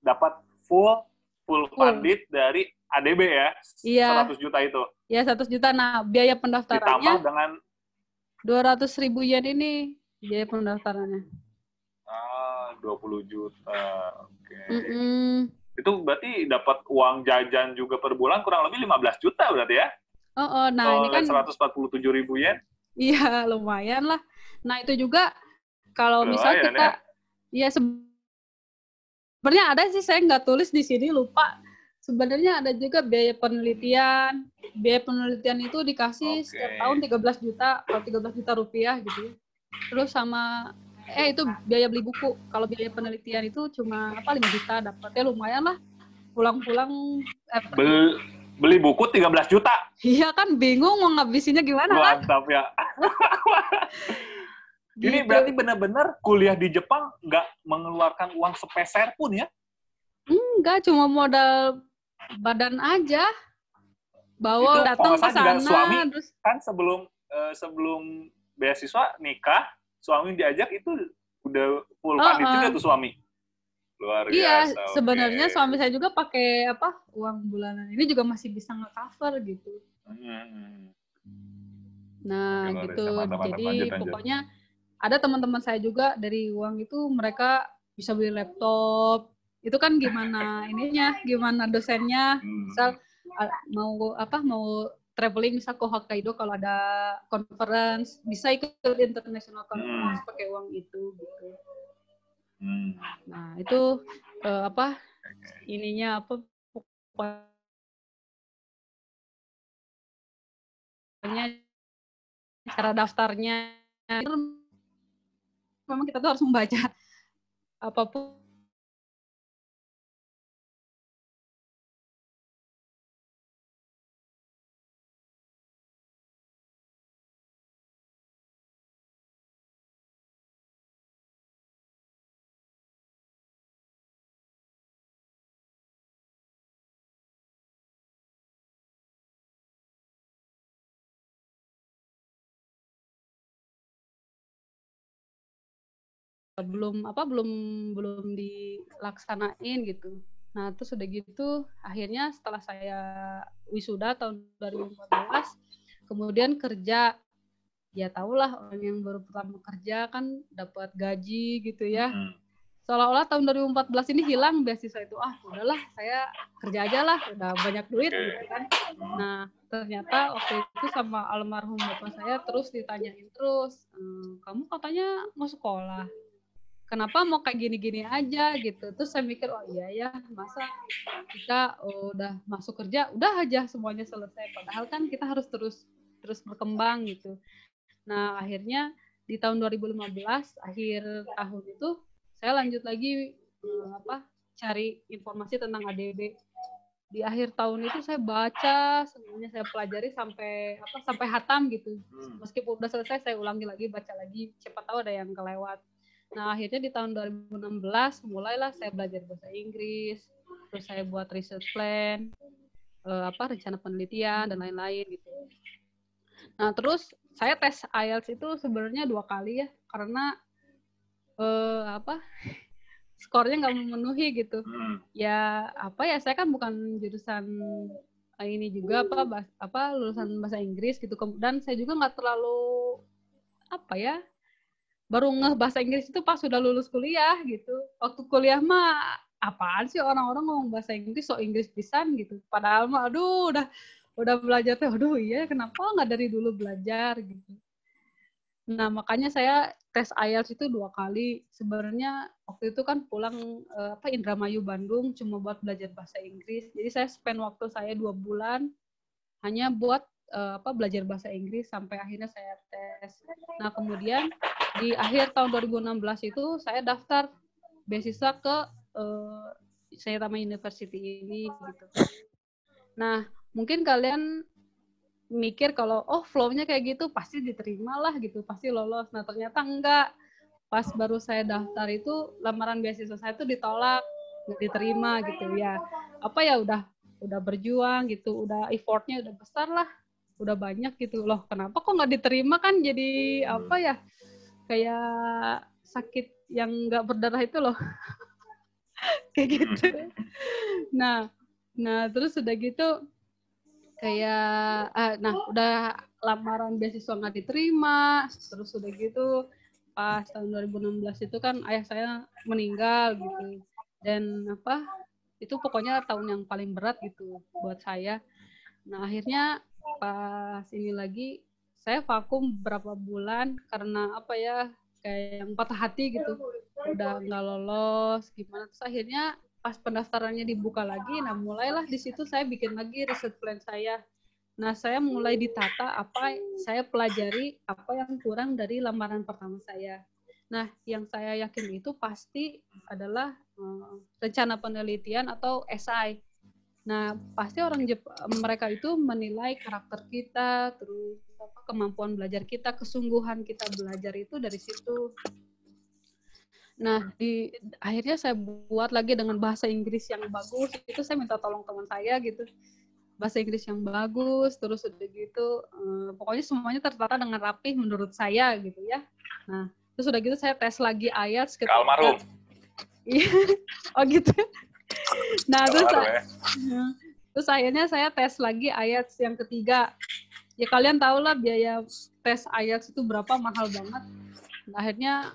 dapat full funded dari ADB ya?
Iya.
100 juta itu?
Iya, 100 juta. Nah, biaya pendaftarannya
ditambah dengan
200.000 yen ini biaya pendaftarannya.
20 juta. Oke. Itu berarti dapat uang jajan juga per bulan kurang lebih 15 juta berarti ya?
Nah ini kan
147.000 yen.
Iya, lumayan lah. Nah, itu juga kalau misal kita ya sebenarnya ada sih, saya nggak tulis di sini, lupa. Sebenarnya ada juga biaya penelitian. Biaya penelitian itu dikasih setiap tahun 13 juta atau 13 juta rupiah gitu. Terus sama itu biaya beli buku. Kalau biaya penelitian itu cuma 5 juta, dapatnya lumayan lah. Pulang-pulang
beli buku 13 juta.
Iya kan, bingung mau ngabisinnya gimana.
Mantap kan? Ya. Ini gitu. Berarti benar-benar kuliah di Jepang nggak mengeluarkan uang sepeser pun ya?
Enggak, cuma modal badan aja. Bawa datang ke sana.
Suami terus kan sebelum beasiswa nikah, suami diajak itu udah full funded juga tuh suami. Luar biasa.
Iya, sebenarnya suami saya juga pakai uang bulanan ini juga masih bisa nge-cover gitu. Nah, gitu. Jadi pokoknya ada teman-teman saya juga dari uang itu mereka bisa beli laptop. Itu kan gimana gimana dosennya. Misal mau traveling misal ke Hokkaido kalau ada conference, bisa ikut international conference pakai uang itu gitu. Nah, itu ininya pokoknya cara daftarnya memang kita tuh harus membaca apapun belum dilaksanain gitu. Nah, terus udah gitu akhirnya setelah saya wisuda tahun 2014 kemudian kerja. Ya tahulah orang yang baru pertama kerja kan dapat gaji gitu ya. Seolah-olah tahun 2014 ini hilang beasiswa itu. Udahlah saya kerja aja lah, udah banyak duit gitu kan. Nah, ternyata waktu itu sama almarhum bapak saya terus ditanyain terus, kamu katanya mau sekolah, kenapa mau kayak gini-gini aja gitu. Terus saya mikir, oh iya ya, masa kita udah masuk kerja udah aja semuanya selesai, padahal kan kita harus terus berkembang gitu. Nah, akhirnya di tahun 2015 akhir tahun itu saya lanjut lagi cari informasi tentang ADB. Di akhir tahun itu saya baca semuanya, saya pelajari sampai hatam gitu. Meskipun udah selesai saya ulangi lagi, baca lagi, siapa tahu ada yang kelewat. Nah, akhirnya di tahun 2016 mulailah saya belajar bahasa Inggris, terus saya buat research plan, rencana penelitian dan lain-lain gitu. Nah, terus saya tes IELTS itu sebenarnya 2 kali ya, karena skornya nggak memenuhi gitu. Ya saya kan bukan jurusan ini juga lulusan bahasa Inggris gitu. Dan saya juga nggak terlalu baru ngeh bahasa Inggris itu pas sudah lulus kuliah gitu. Waktu kuliah mah apaan sih orang-orang ngomong bahasa Inggris, so Inggris pisan gitu. Padahal mah udah belajar tuh, iya kenapa nggak dari dulu belajar gitu. Nah, makanya saya tes IELTS itu 2 kali. Sebenarnya waktu itu kan pulang Indramayu Bandung cuma buat belajar bahasa Inggris. Jadi saya spend waktu saya 2 bulan hanya buat belajar bahasa Inggris sampai akhirnya saya tes. Nah, kemudian di akhir tahun 2016 itu saya daftar beasiswa ke Saitama University ini gitu. Nah, mungkin kalian mikir kalau flow-nya kayak gitu pasti diterima lah gitu, pasti lolos. Nah, ternyata enggak. Pas baru saya daftar itu lamaran beasiswa saya itu ditolak, nggak diterima gitu ya. Udah berjuang gitu, udah effortnya udah besar lah, udah banyak gitu loh. Kenapa kok nggak diterima, kan jadi kayak sakit yang nggak berdarah itu loh. Kayak gitu. Nah terus udah gitu kayak udah lamaran beasiswa nggak diterima, terus udah gitu pas tahun 2016 itu kan ayah saya meninggal gitu, dan itu pokoknya tahun yang paling berat gitu buat saya. Nah, akhirnya pas ini lagi saya vakum berapa bulan karena kayak yang patah hati gitu, udah nggak lolos gimana. Terus akhirnya pas pendaftarannya dibuka lagi, nah mulailah di situ saya bikin lagi research plan saya. Nah, saya mulai ditata saya pelajari apa yang kurang dari lamaran pertama saya. Nah, yang saya yakin itu pasti adalah rencana penelitian atau esai. Nah, pasti mereka itu menilai karakter kita, terus kemampuan belajar kita, kesungguhan kita belajar itu dari situ. Nah, akhirnya saya buat lagi dengan bahasa Inggris yang bagus. Itu saya minta tolong teman saya gitu. Bahasa Inggris yang bagus, terus udah gitu, pokoknya semuanya tertata dengan rapih menurut saya gitu ya. Nah, terus udah gitu saya tes lagi IELTS.
Almarhum.
Oh gitu. Nah, terus akhirnya saya tes lagi IELTS yang ketiga. Ya kalian tahu lah biaya tes IELTS itu berapa, mahal banget. Nah, akhirnya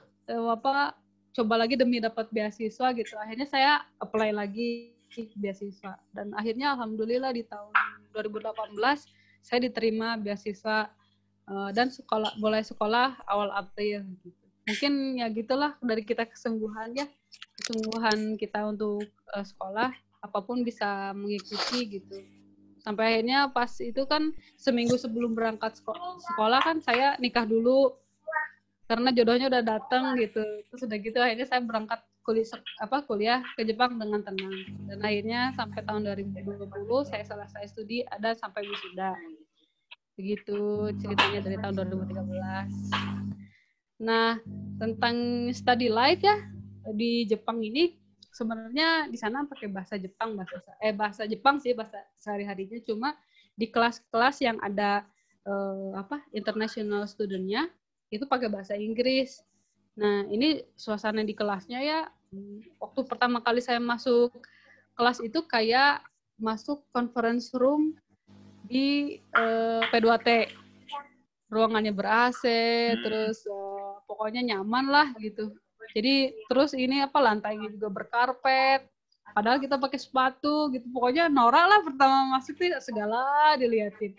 coba lagi demi dapat beasiswa gitu. Akhirnya saya apply lagi beasiswa. Dan akhirnya alhamdulillah di tahun 2018 saya diterima beasiswa dan mulai sekolah awal April gitu. Mungkin ya gitulah dari kita kesungguhan kita untuk sekolah, apapun bisa mengikuti gitu. Sampai akhirnya pas itu kan seminggu sebelum berangkat sekolah kan saya nikah dulu. Karena jodohnya udah datang gitu. Terus udah gitu akhirnya saya berangkat kuliah ke Jepang dengan tenang. Dan akhirnya sampai tahun 2020 saya selesai studi, ada sampai wisuda. Begitu ceritanya dari tahun 2013. Nah, tentang study life ya di Jepang ini sebenarnya di sana pakai bahasa Jepang, bahasa Jepang sih, bahasa sehari-harinya, cuma di kelas-kelas yang ada international student-nya itu pakai bahasa Inggris. Nah, ini suasana di kelasnya ya, waktu pertama kali saya masuk kelas itu kayak masuk conference room di P2T. Ruangannya ber-AC, terus pokoknya nyaman lah gitu. Jadi terus ini lantainya juga berkarpet. Padahal kita pakai sepatu gitu. Pokoknya norak lah pertama masuk tuh segala diliatin.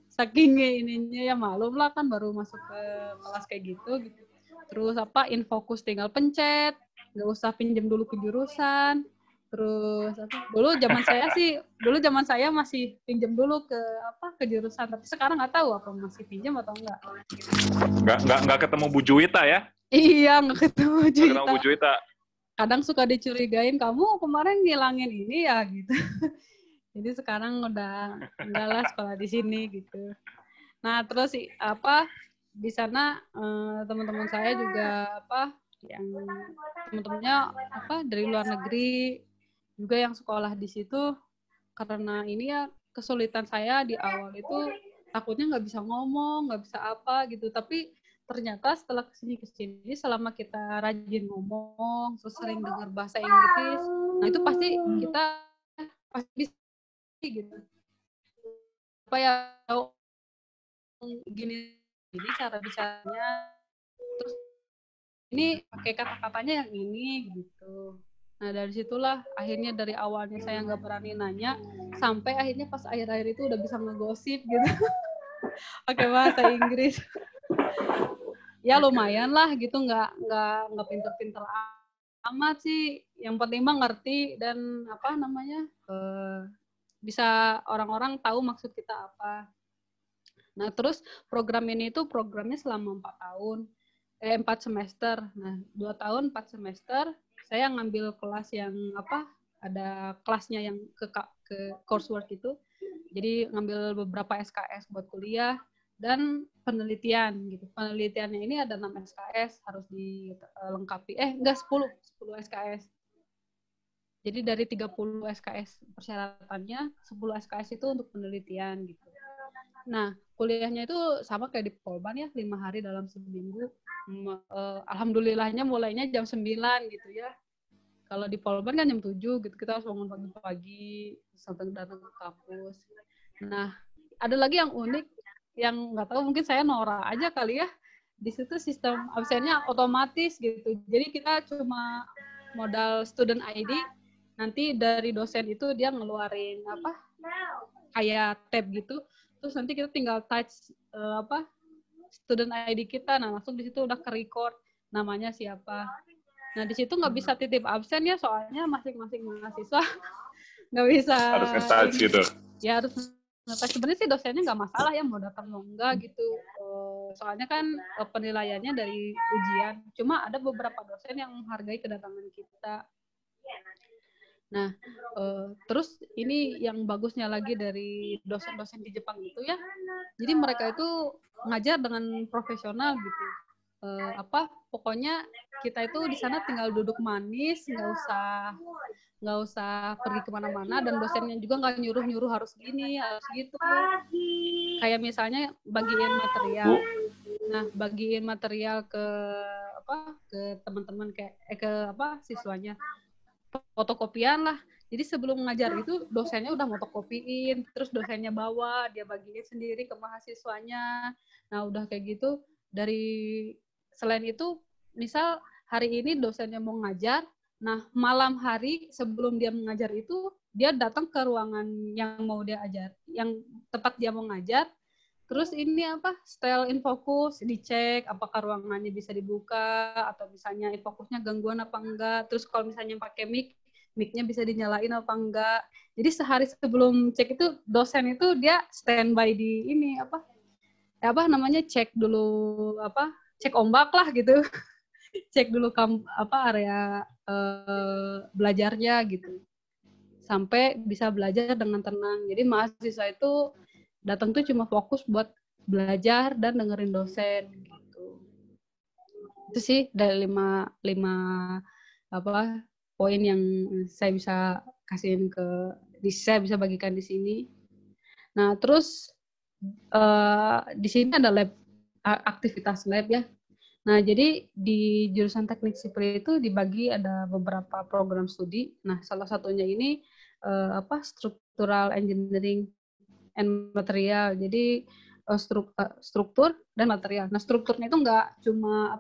Saking ininya ya malum lah kan baru masuk ke kelas kayak gitu. Terus infokus tinggal pencet, nggak usah pinjam dulu ke jurusan. Terus dulu zaman saya masih pinjam dulu ke jurusan, tapi sekarang nggak tahu apa masih pinjam atau enggak.
Nggak ketemu Bu Juwita ya?
Iya, nggak ketemu
Bu Juwita.
Kadang suka dicurigain, kamu kemarin ngilangin ini ya gitu. Jadi sekarang udah enggak lah sekolah di sini gitu. Nah, terus di sana teman-teman saya juga yang teman-temannya dari luar negeri juga yang sekolah di situ. Karena ini ya kesulitan saya di awal itu takutnya nggak bisa ngomong, nggak bisa apa gitu. Tapi ternyata setelah kesini selama kita rajin ngomong, terus sering dengar bahasa Inggris, nah itu pasti kita pasti bisa gitu. Gini cara bicaranya, terus ini pakai kata-katanya yang ini gitu. Nah dari situlah akhirnya dari awalnya saya nggak berani nanya, sampai akhirnya pas akhir-akhir itu udah bisa ngegosip gitu. Pakai bahasa Inggris. Ya lumayan lah gitu, nggak pinter-pinter amat sih. Yang penting mah ngerti dan bisa orang-orang tahu maksud kita apa. Nah terus program ini tuh programnya selama 4 semester. Nah 2 tahun 4 semester saya ngambil kelas yang ada kelasnya yang ke coursework itu. Jadi ngambil beberapa SKS buat kuliah dan penelitian gitu. Penelitiannya ini ada 6 SKS harus dilengkapi. 10 SKS. Jadi dari 30 SKS persyaratannya, 10 SKS itu untuk penelitian gitu. Nah, kuliahnya itu sama kayak di Polban ya, 5 hari dalam seminggu. Alhamdulillahnya mulainya jam 9 gitu ya. Kalau di Polban kan jam 7 gitu, kita harus bangun pagi-pagi sampai datang ke kampus. Nah, ada lagi yang unik, yang nggak tahu mungkin saya norak aja kali ya. Di situ sistem absennya otomatis gitu. Jadi kita cuma modal student ID, nanti dari dosen itu dia ngeluarin kayak tab gitu. Terus nanti kita tinggal touch student ID kita, nah langsung di situ udah ke-record namanya siapa. Nah di situ nggak bisa titip absen ya, soalnya masing-masing mahasiswa nggak bisa.
Harus nge-touch gitu.
Ya harus nge-touch. Sebenarnya sih dosennya nggak masalah ya mau datang mau enggak gitu. Soalnya kan penilaiannya dari ujian. Cuma ada beberapa dosen yang menghargai kedatangan kita. Nah, terus ini yang bagusnya lagi dari dosen-dosen di Jepang itu ya, jadi mereka itu ngajar dengan profesional gitu. Pokoknya kita itu di sana tinggal duduk manis, nggak usah pergi kemana-mana, dan dosennya juga nggak nyuruh-nyuruh harus gini, harus gitu. Kayak misalnya bagiin material. Nah, bagiin material ke teman-teman ke siswanya. Fotokopian lah. Jadi sebelum ngajar itu dosennya udah fotokopiin, terus dosennya bawa, dia bagiin sendiri ke mahasiswanya. Nah, udah kayak gitu. Selain itu, misal hari ini dosennya mau ngajar, nah malam hari sebelum dia mengajar itu, dia datang ke ruangan yang mau dia ajar, yang tempat dia mau ngajar. Terus ini style InFocus, dicek apakah ruangannya bisa dibuka, atau misalnya InFocusnya gangguan apa enggak. Terus kalau misalnya pakai mic-nya bisa dinyalain apa enggak. Jadi sehari sebelum cek itu, dosen itu dia standby di ini cek dulu cek ombak lah gitu. Cek dulu area belajarnya gitu. Sampai bisa belajar dengan tenang. Jadi mahasiswa itu datang tuh cuma fokus buat belajar dan dengerin dosen gitu. Itu sih dari 5 poin yang saya bisa kasihin saya bisa bagikan di sini. Nah, terus di sini ada lab, aktivitas lab ya. Nah, jadi di jurusan teknik sipil itu dibagi ada beberapa program studi. Nah, salah satunya ini structural engineering and material. Jadi struktur dan material. Nah, strukturnya itu nggak cuma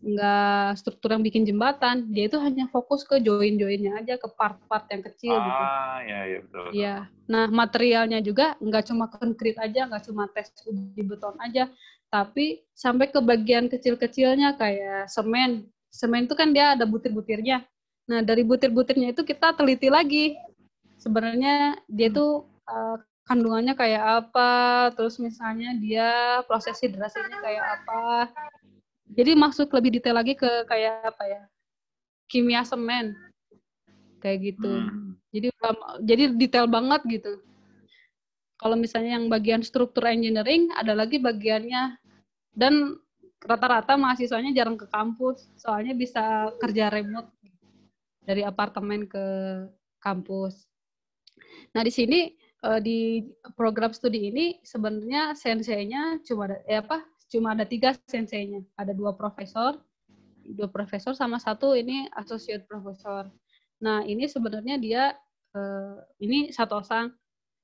nggak struktur yang bikin jembatan. Dia itu hanya fokus ke join-joinnya aja, ke part-part yang kecil gitu.
Iya, betul.
Iya. Nah, materialnya juga nggak cuma konkret aja, nggak cuma tes uji beton aja, tapi sampai ke bagian kecil-kecilnya kayak semen. Semen itu kan dia ada butir-butirnya. Nah, dari butir-butirnya itu kita teliti lagi. Sebenarnya dia tuh kandungannya kayak apa, terus misalnya dia proses hidrasinya kayak apa. Jadi masuk lebih detail lagi ke kayak apa ya, kimia semen. Kayak gitu. Jadi detail banget gitu. Kalau misalnya yang bagian struktur engineering, ada lagi bagiannya. Dan rata-rata mahasiswanya jarang ke kampus, soalnya bisa kerja remote dari apartemen ke kampus. Nah, di sini di program studi ini sebenarnya senseinya cuma ada 3 senseinya. Ada 2 profesor sama 1 ini associate profesor. Nah, ini sebenarnya dia ini Satosang.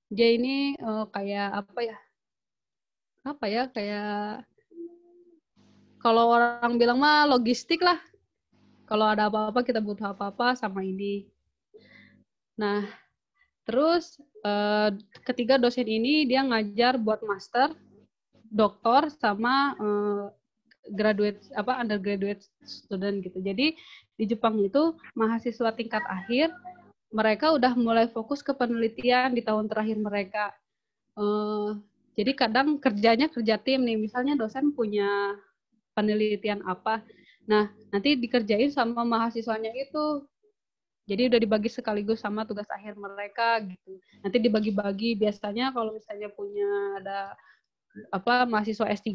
Dia ini kayak kayak kalau orang bilang mah logistik lah. Kalau ada apa-apa, kita butuh apa-apa sama ini. Nah, terus ketiga dosen ini dia ngajar buat master, doktor, sama undergraduate student gitu. Jadi di Jepang itu mahasiswa tingkat akhir mereka udah mulai fokus ke penelitian di tahun terakhir mereka. Jadi kadang kerjanya kerja tim nih, misalnya dosen punya penelitian apa, nah nanti dikerjain sama mahasiswanya itu. Jadi udah dibagi sekaligus sama tugas akhir mereka gitu. Nanti dibagi-bagi, biasanya kalau misalnya punya ada mahasiswa S3,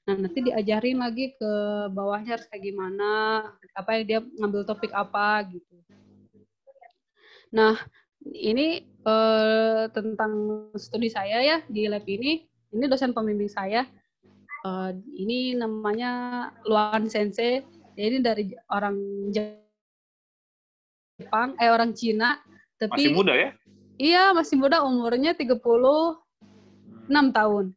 nah nanti diajarin lagi ke bawahnya harus kayak gimana, dia ngambil topik apa gitu. Nah, ini tentang studi saya ya di lab ini dosen pembimbing saya. Ini namanya Luan Sensei. Jadi dari orang Jepang, orang Cina. Tapi
masih muda ya?
Iya, masih muda, umurnya 36 tahun.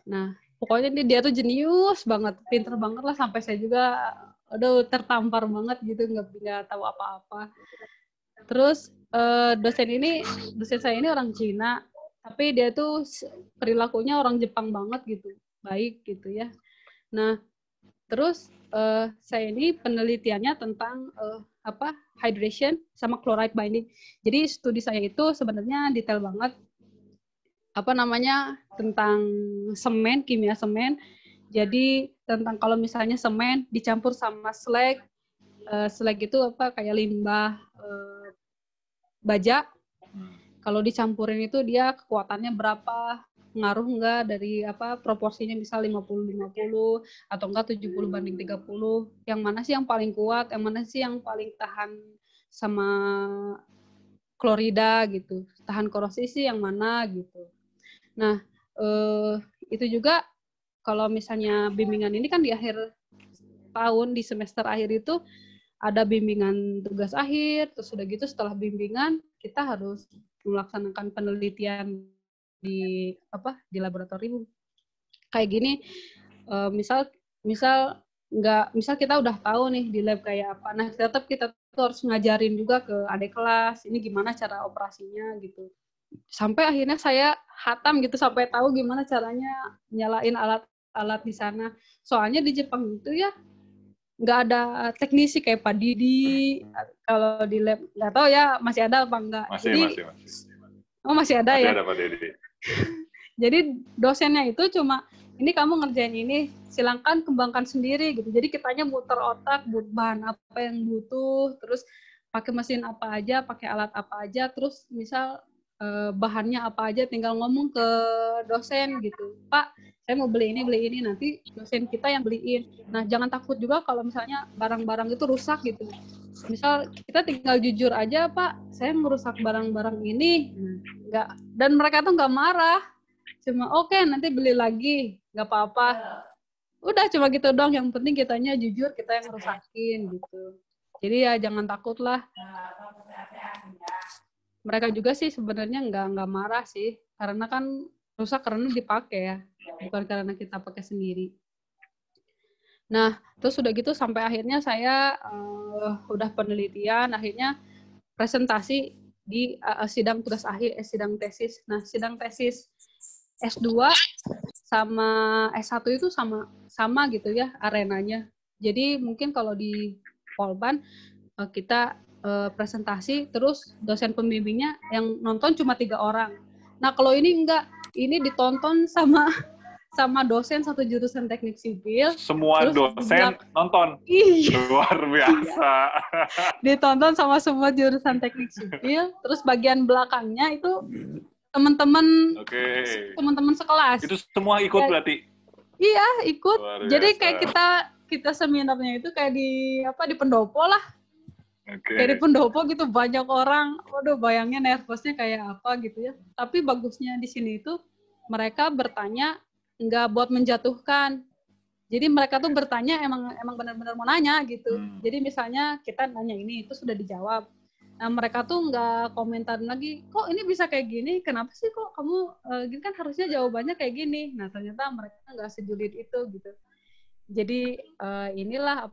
Nah, pokoknya dia tuh jenius banget, pinter banget lah, sampai saya juga tertampar banget gitu, nggak tahu apa-apa. Terus dosen saya ini orang Cina, tapi dia tuh perilakunya orang Jepang banget gitu, baik gitu ya. Nah, terus saya ini penelitiannya tentang hydration sama chloride binding. Jadi studi saya itu sebenarnya detail banget, tentang semen, kimia semen. Jadi tentang kalau misalnya semen dicampur sama slag, slag itu kayak limbah baja. Kalau dicampurin itu dia kekuatannya berapa, ngaruh enggak dari proporsinya misal 50-50 atau enggak 70/30. Yang mana sih yang paling kuat, yang mana sih yang paling tahan sama klorida gitu. Tahan korosi sih yang mana gitu. Nah, itu juga kalau misalnya bimbingan ini kan di akhir tahun, di semester akhir itu ada bimbingan tugas akhir, terus udah gitu setelah bimbingan kita harus melaksanakan penelitian di laboratorium. Kayak gini, misal kita udah tahu nih di lab kayak apa, nah tetap kita tuh harus ngajarin juga ke adik kelas, ini gimana cara operasinya gitu. Sampai akhirnya saya hatam gitu, sampai tahu gimana caranya nyalain alat-alat di sana. Soalnya di Jepang itu ya nggak ada teknisi kayak Pak Didi. Kalau di lab nggak tahu ya masih ada apa enggak.
Masih.
Oh, masih ada ya?
Masih ada Pak Didi.
Jadi dosennya itu cuma, ini kamu ngerjain ini, silahkan kembangkan sendiri gitu. Jadi kitanya muter otak, bahan apa yang butuh, terus pakai mesin apa aja, pakai alat apa aja, terus misal bahannya apa aja, tinggal ngomong ke dosen gitu. Pak, saya mau beli ini, nanti dosen kita yang beliin. Nah, jangan takut juga kalau misalnya barang-barang itu rusak gitu. Misal kita tinggal jujur aja, Pak, saya merusak barang-barang ini. Enggak, dan mereka tuh nggak marah. Cuma oke, nanti beli lagi, nggak apa-apa. Udah cuma gitu dong, yang penting kitanya jujur, kita yang rusakin gitu. Jadi ya jangan takut lah. Mereka juga sih sebenarnya nggak marah sih, karena kan rusak karena dipakai ya, bukan karena kita pakai sendiri. Nah, terus udah gitu sampai akhirnya saya udah penelitian, akhirnya presentasi di sidang tugas akhir, sidang tesis. Nah, sidang tesis S2 sama S1 itu sama gitu ya arenanya. Jadi mungkin kalau di Polban kita presentasi, terus dosen pembimbingnya yang nonton cuma 3 orang. Nah, kalau ini enggak, ini ditonton sama dosen satu jurusan teknik sipil.
Semua dosen nonton.
Iya.
Luar biasa.
Ditonton sama semua jurusan teknik sipil, terus bagian belakangnya itu teman-teman sekelas.
Itu semua ikut berarti?
Iya, ikut. Jadi kayak kita seminarnya itu kayak di pendopo lah. Kayak di pendopo gitu, banyak orang. Waduh, bayangnya nervousnya kayak apa gitu ya. Tapi bagusnya di sini itu mereka bertanya nggak buat menjatuhkan. Jadi mereka tuh bertanya emang benar-benar mau nanya gitu. Jadi misalnya kita nanya ini, itu sudah dijawab. Nah, mereka tuh nggak komentar lagi, kok ini bisa kayak gini, kenapa sih kok kamu gini, kan harusnya jawabannya kayak gini. Nah, ternyata mereka nggak sejulit itu gitu. Jadi inilah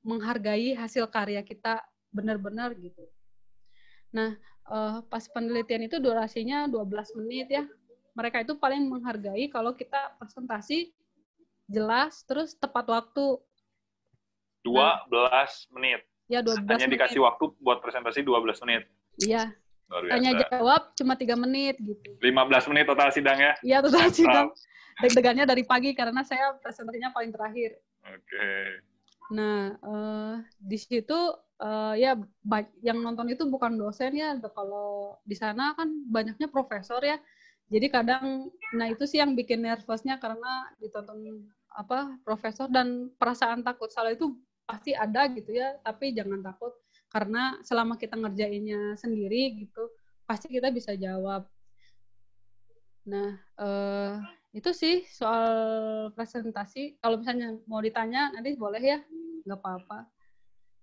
menghargai hasil karya kita benar-benar gitu. Nah, pas penelitian itu durasinya 12 menit ya. Mereka itu paling menghargai kalau kita presentasi jelas, terus tepat waktu.
12 menit.
Ya, 12
Hanya
menit.
dikasih waktu buat presentasi 12 menit.
Iya. Tanya jawab cuma 3 menit gitu.
15 menit total sidangnya?
Iya, total sidang. Deg-degannya dari pagi karena saya presentasinya paling terakhir.
Oke.
Nah, di situ ya yang nonton itu bukan dosen ya. Kalau di sana kan banyaknya profesor ya. Jadi kadang, nah itu sih yang bikin nervousnya karena ditonton profesor, dan perasaan takut salah itu pasti ada gitu ya, tapi jangan takut karena selama kita ngerjainnya sendiri gitu, pasti kita bisa jawab. Nah, itu sih soal presentasi. Kalau misalnya mau ditanya nanti boleh ya, nggak apa-apa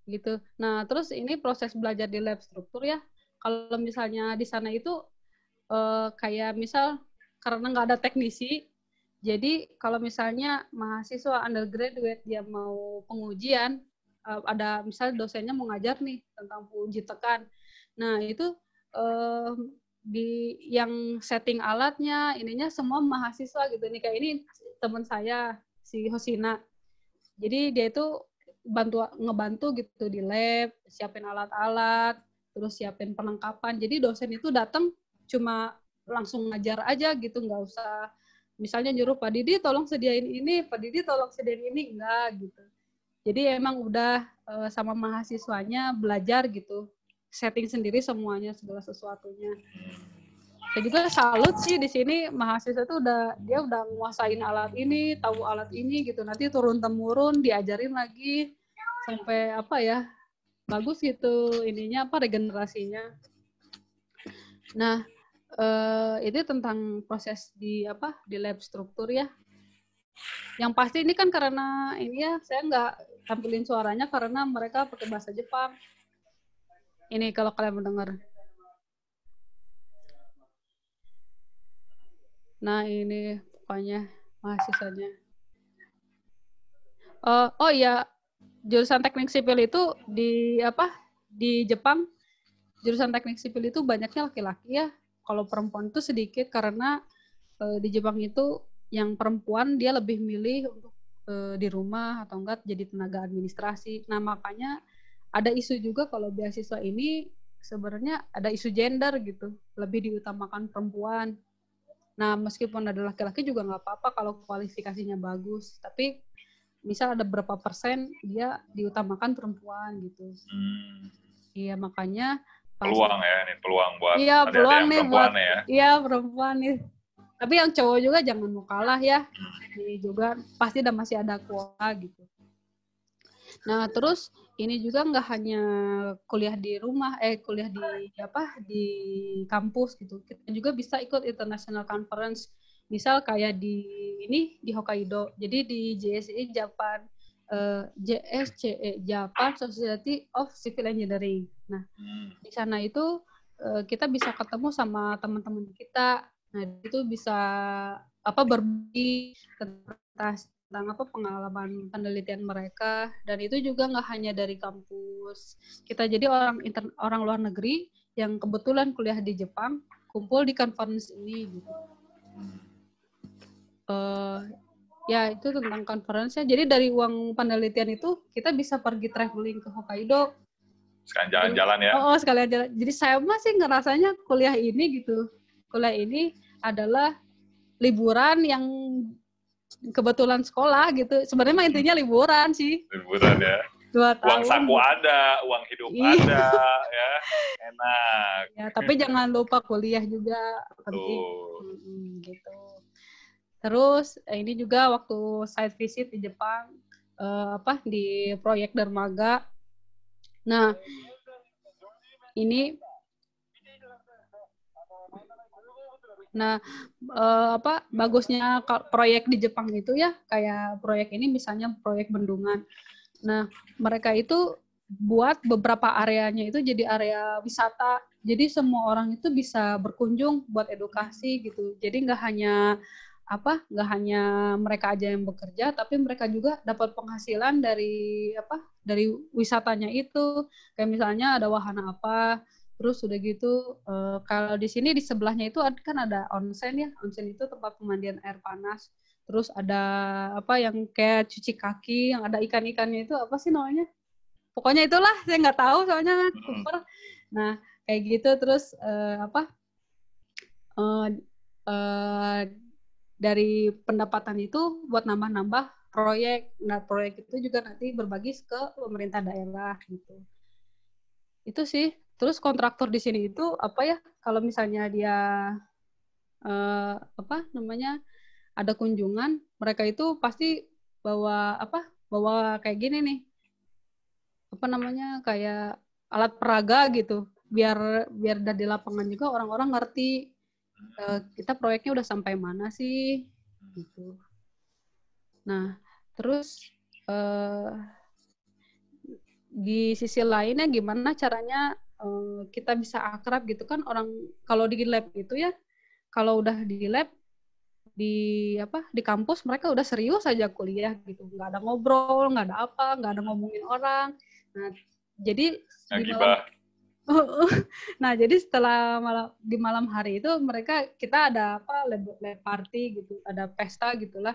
gitu. Nah, terus ini proses belajar di lab struktur ya. Kalau misalnya di sana itu kayak misal karena nggak ada teknisi, jadi kalau misalnya mahasiswa undergraduate dia mau pengujian, ada misalnya dosennya mau ngajar nih tentang uji tekan. Nah itu di yang setting alatnya, ininya semua mahasiswa gitu nih. Kayak ini teman saya si Hosina. Jadi dia itu ngebantu gitu di lab, siapin alat-alat, terus siapin perlengkapan. Jadi dosen itu datang cuma langsung ngajar aja gitu, nggak usah misalnya nyuruh Pak Didi tolong sediain ini, Pak Didi tolong sediain ini, enggak gitu. Jadi emang udah sama mahasiswanya belajar gitu, setting sendiri semuanya, segala sesuatunya. Saya juga salut sih di sini mahasiswa itu dia udah nguasain alat ini, tahu alat ini gitu, nanti turun-temurun diajarin lagi sampai bagus gitu ininya regenerasinya. Nah, itu tentang proses di lab struktur ya. Yang pasti ini kan karena ini ya saya nggak tampilin suaranya karena mereka pakai bahasa Jepang. Ini kalau kalian mendengar. Nah ini pokoknya mahasiswanya. Oh iya, jurusan teknik sipil itu di Jepang, jurusan teknik sipil itu banyaknya laki-laki ya. Kalau perempuan itu sedikit karena di Jepang itu yang perempuan dia lebih milih untuk di rumah atau enggak jadi tenaga administrasi. Nah makanya ada isu juga kalau beasiswa ini sebenarnya ada isu gender gitu, lebih diutamakan perempuan. Nah meskipun ada laki-laki juga nggak apa-apa kalau kualifikasinya bagus, tapi misal ada berapa persen dia diutamakan perempuan gitu. Iya makanya
peluang ya, ini peluang buat
peluang nih
perempuan
buat,
ya.
Iya perempuan nih. Tapi yang cowok juga jangan mau kalah ya. Ini juga pasti masih ada kuota gitu. Nah terus ini juga nggak hanya kuliah di rumah, kuliah di kampus gitu. Kita juga bisa ikut international conference. Misal kayak di ini di Hokkaido. Jadi di JSE Japan JSCE Japan Society of Civil Engineering. Nah, di sana itu kita bisa ketemu sama teman-teman kita. Nah, itu bisa berbagi tentang pengalaman penelitian mereka, dan itu juga nggak hanya dari kampus kita, jadi orang luar negeri yang kebetulan kuliah di Jepang kumpul di conference ini gitu. Ya itu tentang conference-nya. Jadi dari uang penelitian itu kita bisa pergi traveling ke Hokkaido.
Sekalian jalan-jalan ya.
Sekalian jalan. Jadi saya masih ngerasanya kuliah ini adalah liburan yang kebetulan sekolah gitu. Sebenarnya intinya liburan sih.
Liburan ya.
2 tahun.
Uang saku ada, uang hidup ada, ya. Enak.
Ya, tapi jangan lupa kuliah juga penting. Gitu. Terus ini juga waktu site visit di Jepang, di proyek dermaga. Nah, ini bagusnya proyek di Jepang itu ya, kayak proyek ini misalnya proyek bendungan. Nah, mereka itu buat beberapa areanya itu jadi area wisata. Jadi semua orang itu bisa berkunjung buat edukasi gitu. Jadi nggak hanya mereka aja yang bekerja, tapi mereka juga dapat penghasilan dari wisatanya itu. Kayak misalnya ada wahana apa, terus udah gitu kalau di sini di sebelahnya itu kan ada onsen ya. Onsen itu tempat pemandian air panas. Terus ada yang kayak cuci kaki, yang ada ikan-ikannya itu apa sih namanya? Pokoknya itulah, saya nggak tahu soalnya super. Nah, kayak gitu. Terus dari pendapatan itu buat nambah-nambah proyek. Nah, proyek itu juga nanti berbagi ke pemerintah daerah gitu. Itu sih. Terus kontraktor di sini itu kalau misalnya dia ada kunjungan, mereka itu pasti bawa kayak gini nih. Kayak alat peraga gitu. Biar dari lapangan juga orang-orang ngerti kita proyeknya udah sampai mana sih gitu. Nah, terus di sisi lainnya gimana caranya kita bisa akrab gitu kan. Orang kalau di lab itu ya, kalau udah di lab di kampus mereka udah serius aja kuliah gitu, nggak ada ngobrol, nggak ada ngomongin orang. Nah, jadi jadi setelah di malam hari itu kita ada lab party gitu, ada pesta gitulah.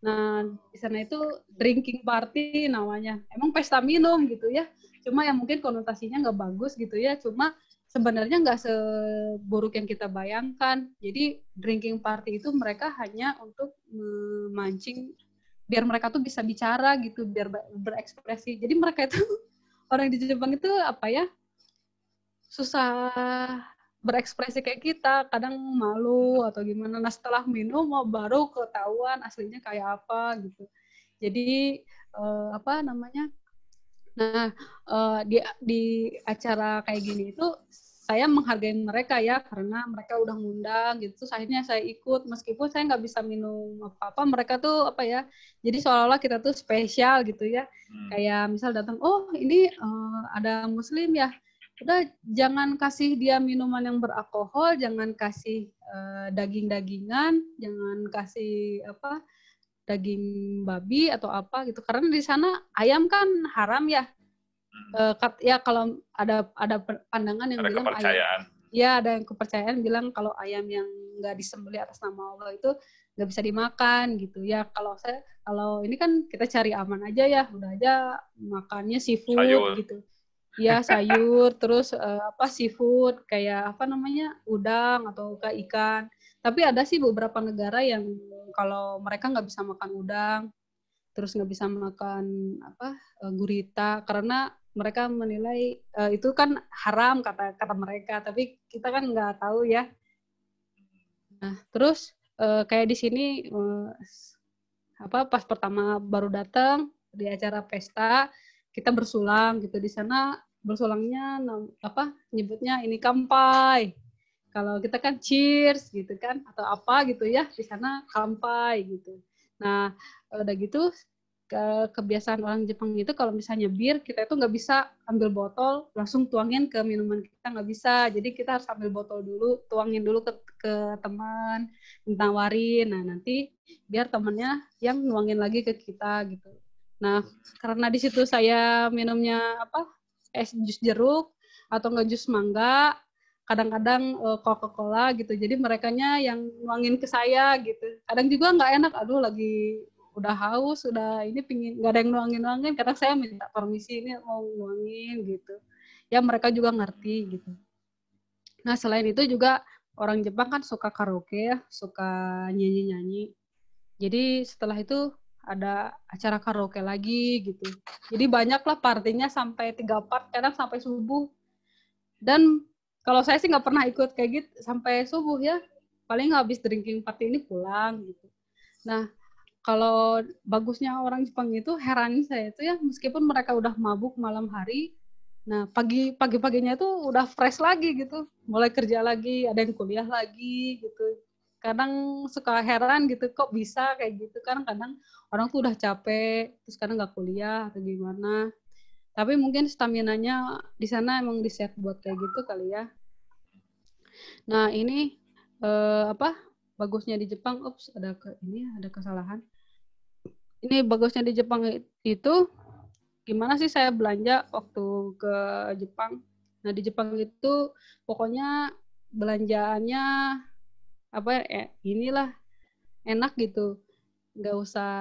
Nah, di sana itu drinking party namanya. Emang pesta minum gitu ya. Cuma yang mungkin konotasinya nggak bagus gitu ya. Cuma sebenarnya nggak seburuk yang kita bayangkan. Jadi drinking party itu mereka hanya untuk memancing biar mereka tuh bisa bicara gitu, biar berekspresi. Jadi mereka itu orang di Jepang itu susah berekspresi kayak kita, kadang malu atau gimana. Nah, setelah minum baru ketahuan aslinya kayak apa gitu. Jadi di acara kayak gini itu saya menghargai mereka ya, karena mereka udah ngundang gitu. Akhirnya saya ikut meskipun saya nggak bisa minum apa-apa. Mereka tuh jadi seolah-olah kita tuh spesial gitu ya. Kayak misal datang, ini ada muslim ya, udah jangan kasih dia minuman yang beralkohol, jangan kasih daging-dagingan, jangan kasih daging babi atau apa gitu, karena di sana ayam kan haram ya. Ya kalau ada pandangan yang bilang ayam, ya ada yang kepercayaan bilang kalau ayam yang nggak disembelih atas nama Allah itu nggak bisa dimakan gitu ya. Kalau ini kan kita cari aman aja ya, udah aja makannya seafood gitu. Ya sayur, terus seafood kayak udang atau ikan. Tapi ada sih beberapa negara yang kalau mereka nggak bisa makan udang, terus nggak bisa makan gurita karena mereka menilai itu kan haram kata mereka. Tapi kita kan nggak tahu ya. Nah terus kayak di sini pas pertama baru datang di acara pesta, kita bersulang gitu. Di sana bersulangnya nyebutnya ini kampai. Kalau kita kan cheers gitu kan, atau apa gitu ya, di sana kampai gitu. Nah, udah gitu, kebiasaan orang Jepang itu kalau misalnya bir, kita itu nggak bisa ambil botol, langsung tuangin ke minuman kita, nggak bisa. Jadi kita harus ambil botol dulu, tuangin dulu ke teman, ditawarin. Nah, nanti biar temennya yang nuangin lagi ke kita gitu. Nah, karena di situ saya minumnya es jus jeruk, atau nggak jus mangga, kadang-kadang Coca-Cola gitu. Jadi merekanya yang nuangin ke saya gitu. Kadang juga nggak enak, aduh lagi udah haus, udah ini pingin, nggak ada yang nuangin. Kadang saya minta permisi, ini mau nuangin gitu. Ya mereka juga ngerti gitu. Nah selain itu juga orang Jepang kan suka karaoke ya, suka nyanyi-nyanyi. Jadi setelah itu ada acara karaoke lagi gitu. Jadi banyaklah partinya sampai 3 part, kadang sampai subuh. Dan kalau saya sih nggak pernah ikut kayak gitu sampai subuh ya. Paling habis drinking party ini pulang gitu. Nah, kalau bagusnya orang Jepang itu, heran saya itu ya, meskipun mereka udah mabuk malam hari, nah pagi-paginya itu udah fresh lagi gitu. Mulai kerja lagi, ada yang kuliah lagi gitu. Kadang suka heran gitu, kok bisa kayak gitu. Kadang orang tuh udah capek, terus kadang nggak kuliah atau gimana. Tapi mungkin staminanya di sana emang di-set buat kayak gitu kali ya. Nah, ini bagusnya di Jepang, ada kesalahan. Ini bagusnya di Jepang itu gimana sih saya belanja waktu ke Jepang. Nah, di Jepang itu pokoknya belanjaannya inilah enak gitu. Nggak usah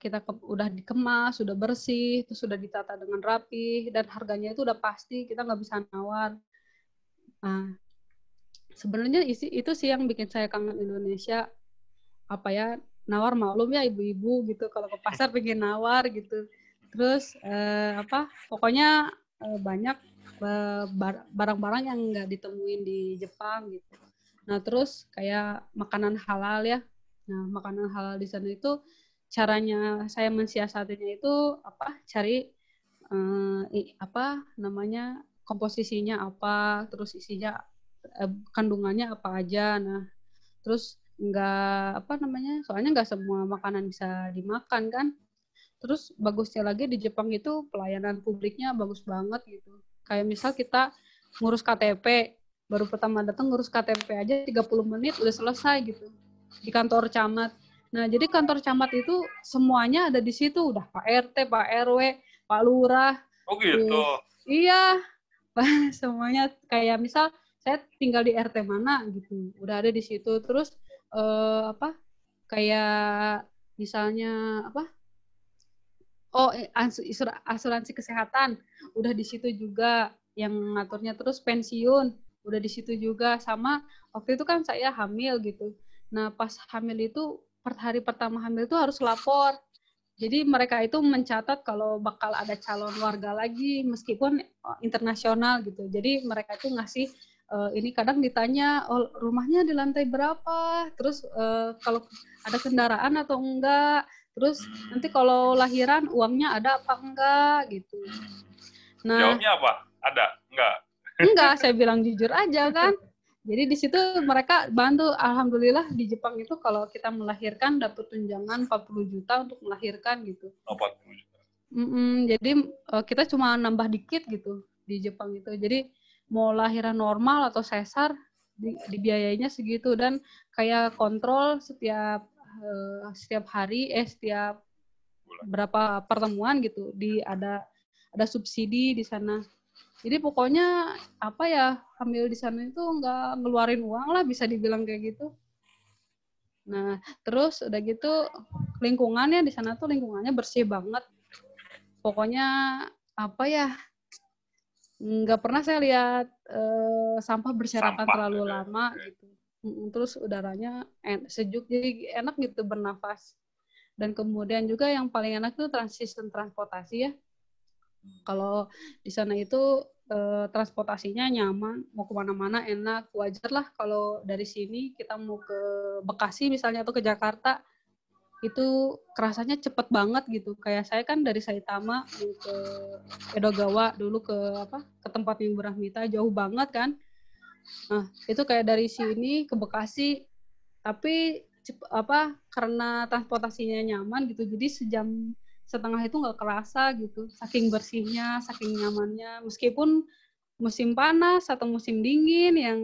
kita udah dikemas, sudah bersih, terus sudah ditata dengan rapi, dan harganya itu udah pasti, kita nggak bisa nawar. Nah, sebenarnya itu sih yang bikin saya kangen Indonesia, nawar maklum ya ibu-ibu gitu, kalau ke pasar pengen nawar gitu. Terus pokoknya banyak barang-barang yang nggak ditemuin di Jepang gitu. Nah, terus kayak makanan halal ya. Nah, makanan halal di sana itu caranya saya mensiasatinya itu cari komposisinya apa, terus isinya kandungannya apa aja. Nah, terus soalnya nggak semua makanan bisa dimakan kan. Terus bagusnya lagi di Jepang itu pelayanan publiknya bagus banget gitu. Kayak misal kita ngurus KTP, baru pertama datang ngurus KTP aja 30 menit udah selesai gitu di kantor camat. Nah, jadi kantor camat itu semuanya ada di situ, udah Pak RT, Pak RW, Pak Lurah.
Oh gitu.
Iya. Semuanya kayak misal saya tinggal di RT mana gitu, udah ada di situ. Terus kayak misalnya asuransi kesehatan udah di situ juga yang ngaturnya. Terus pensiun udah di situ juga. Sama waktu itu kan saya hamil gitu. Nah, pas hamil itu hari pertama hamil itu harus lapor. Jadi mereka itu mencatat kalau bakal ada calon warga lagi meskipun internasional gitu. Jadi mereka itu ngasih ini kadang ditanya, oh, rumahnya di lantai berapa, terus kalau ada kendaraan atau enggak, terus nanti kalau lahiran uangnya ada apa enggak gitu. Nah,
jawabnya apa? Ada? Enggak?
Enggak, saya bilang jujur aja kan. Jadi di situ mereka bantu. Alhamdulillah di Jepang itu kalau kita melahirkan dapat tunjangan 40 juta untuk melahirkan gitu.
40 juta.
Jadi kita cuma nambah dikit gitu di Jepang itu. Jadi mau lahiran normal atau sesar dibiayainya segitu, dan kayak kontrol setiap hari setiap berapa pertemuan gitu, ada subsidi di sana. Jadi pokoknya hamil di sana itu nggak ngeluarin uang lah, bisa dibilang kayak gitu. Nah, terus udah gitu lingkungannya di sana tuh lingkungannya bersih banget. Pokoknya nggak pernah saya lihat sampah berserakan terlalu lama gitu. Terus udaranya sejuk, jadi enak gitu bernafas. Dan kemudian juga yang paling enak itu sistem transportasi ya. Kalau di sana itu transportasinya nyaman, mau kemana-mana enak. Wajar lah kalau dari sini kita mau ke Bekasi misalnya atau ke Jakarta, itu kerasanya cepet banget gitu. Kayak saya kan dari Saitama ke Edogawa dulu ke tempat yang Mita, jauh banget kan. Nah, itu kayak dari sini ke Bekasi, tapi karena transportasinya nyaman gitu, jadi sejam setengah itu nggak kerasa gitu, saking bersihnya, saking nyamannya, meskipun musim panas atau musim dingin yang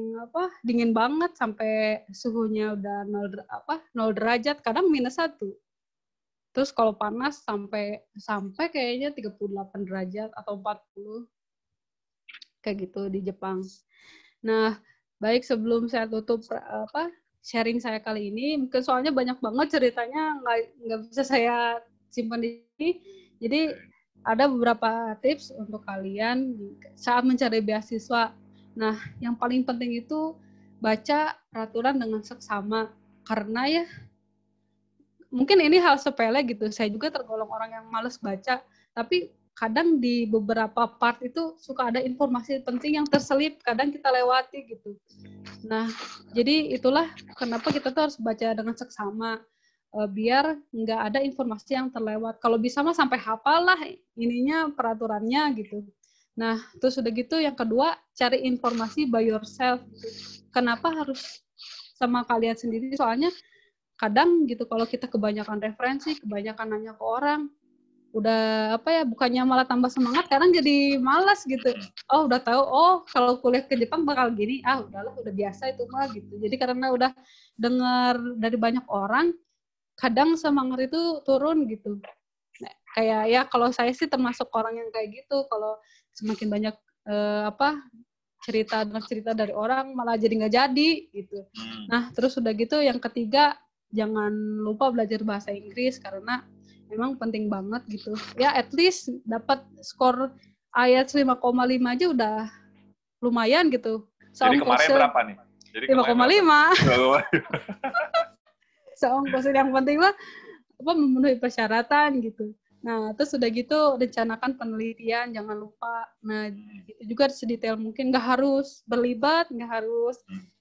dingin banget sampai suhunya udah 0 derajat, kadang -1. Terus kalau panas sampai kayaknya 38 derajat atau 40 kayak gitu di Jepang. Nah, baik sebelum saya tutup sharing saya kali ini, mungkin soalnya banyak banget ceritanya nggak bisa saya simpan di sini. Jadi ada beberapa tips untuk kalian saat mencari beasiswa. Nah, yang paling penting itu baca peraturan dengan seksama, karena ya mungkin ini hal sepele gitu. Saya juga tergolong orang yang malas baca, tapi kadang di beberapa part itu suka ada informasi penting yang terselip, kadang kita lewati gitu. Nah, jadi itulah kenapa kita tuh harus baca dengan seksama, biar nggak ada informasi yang terlewat. Kalau bisa mah sampai hafal lah ininya peraturannya gitu. Nah, terus udah gitu yang kedua, cari informasi by yourself. Kenapa harus sama kalian sendiri? Soalnya kadang gitu kalau kita kebanyakan referensi, kebanyakan nanya ke orang, udah bukannya malah tambah semangat, kadang jadi malas gitu. Oh, udah tahu, kalau kuliah ke Jepang bakal gini, udahlah, udah biasa itu mah gitu. Jadi karena udah dengar dari banyak orang, kadang semangat itu turun gitu. Nah, kayak ya kalau saya sih termasuk orang yang kayak gitu, kalau semakin banyak cerita dari orang malah jadi nggak jadi gitu. Nah, terus udah gitu yang ketiga, jangan lupa belajar bahasa Inggris karena memang penting banget gitu. Ya at least dapat skor IELTS 5,5 aja udah lumayan gitu.
Jadi kemarin berapa nih?
5,5. Seongkosin yang penting mah memenuhi persyaratan gitu. Nah, terus udah gitu rencanakan penelitian, jangan lupa. Nah, itu juga sedetail mungkin, nggak harus berlibat, nggak harus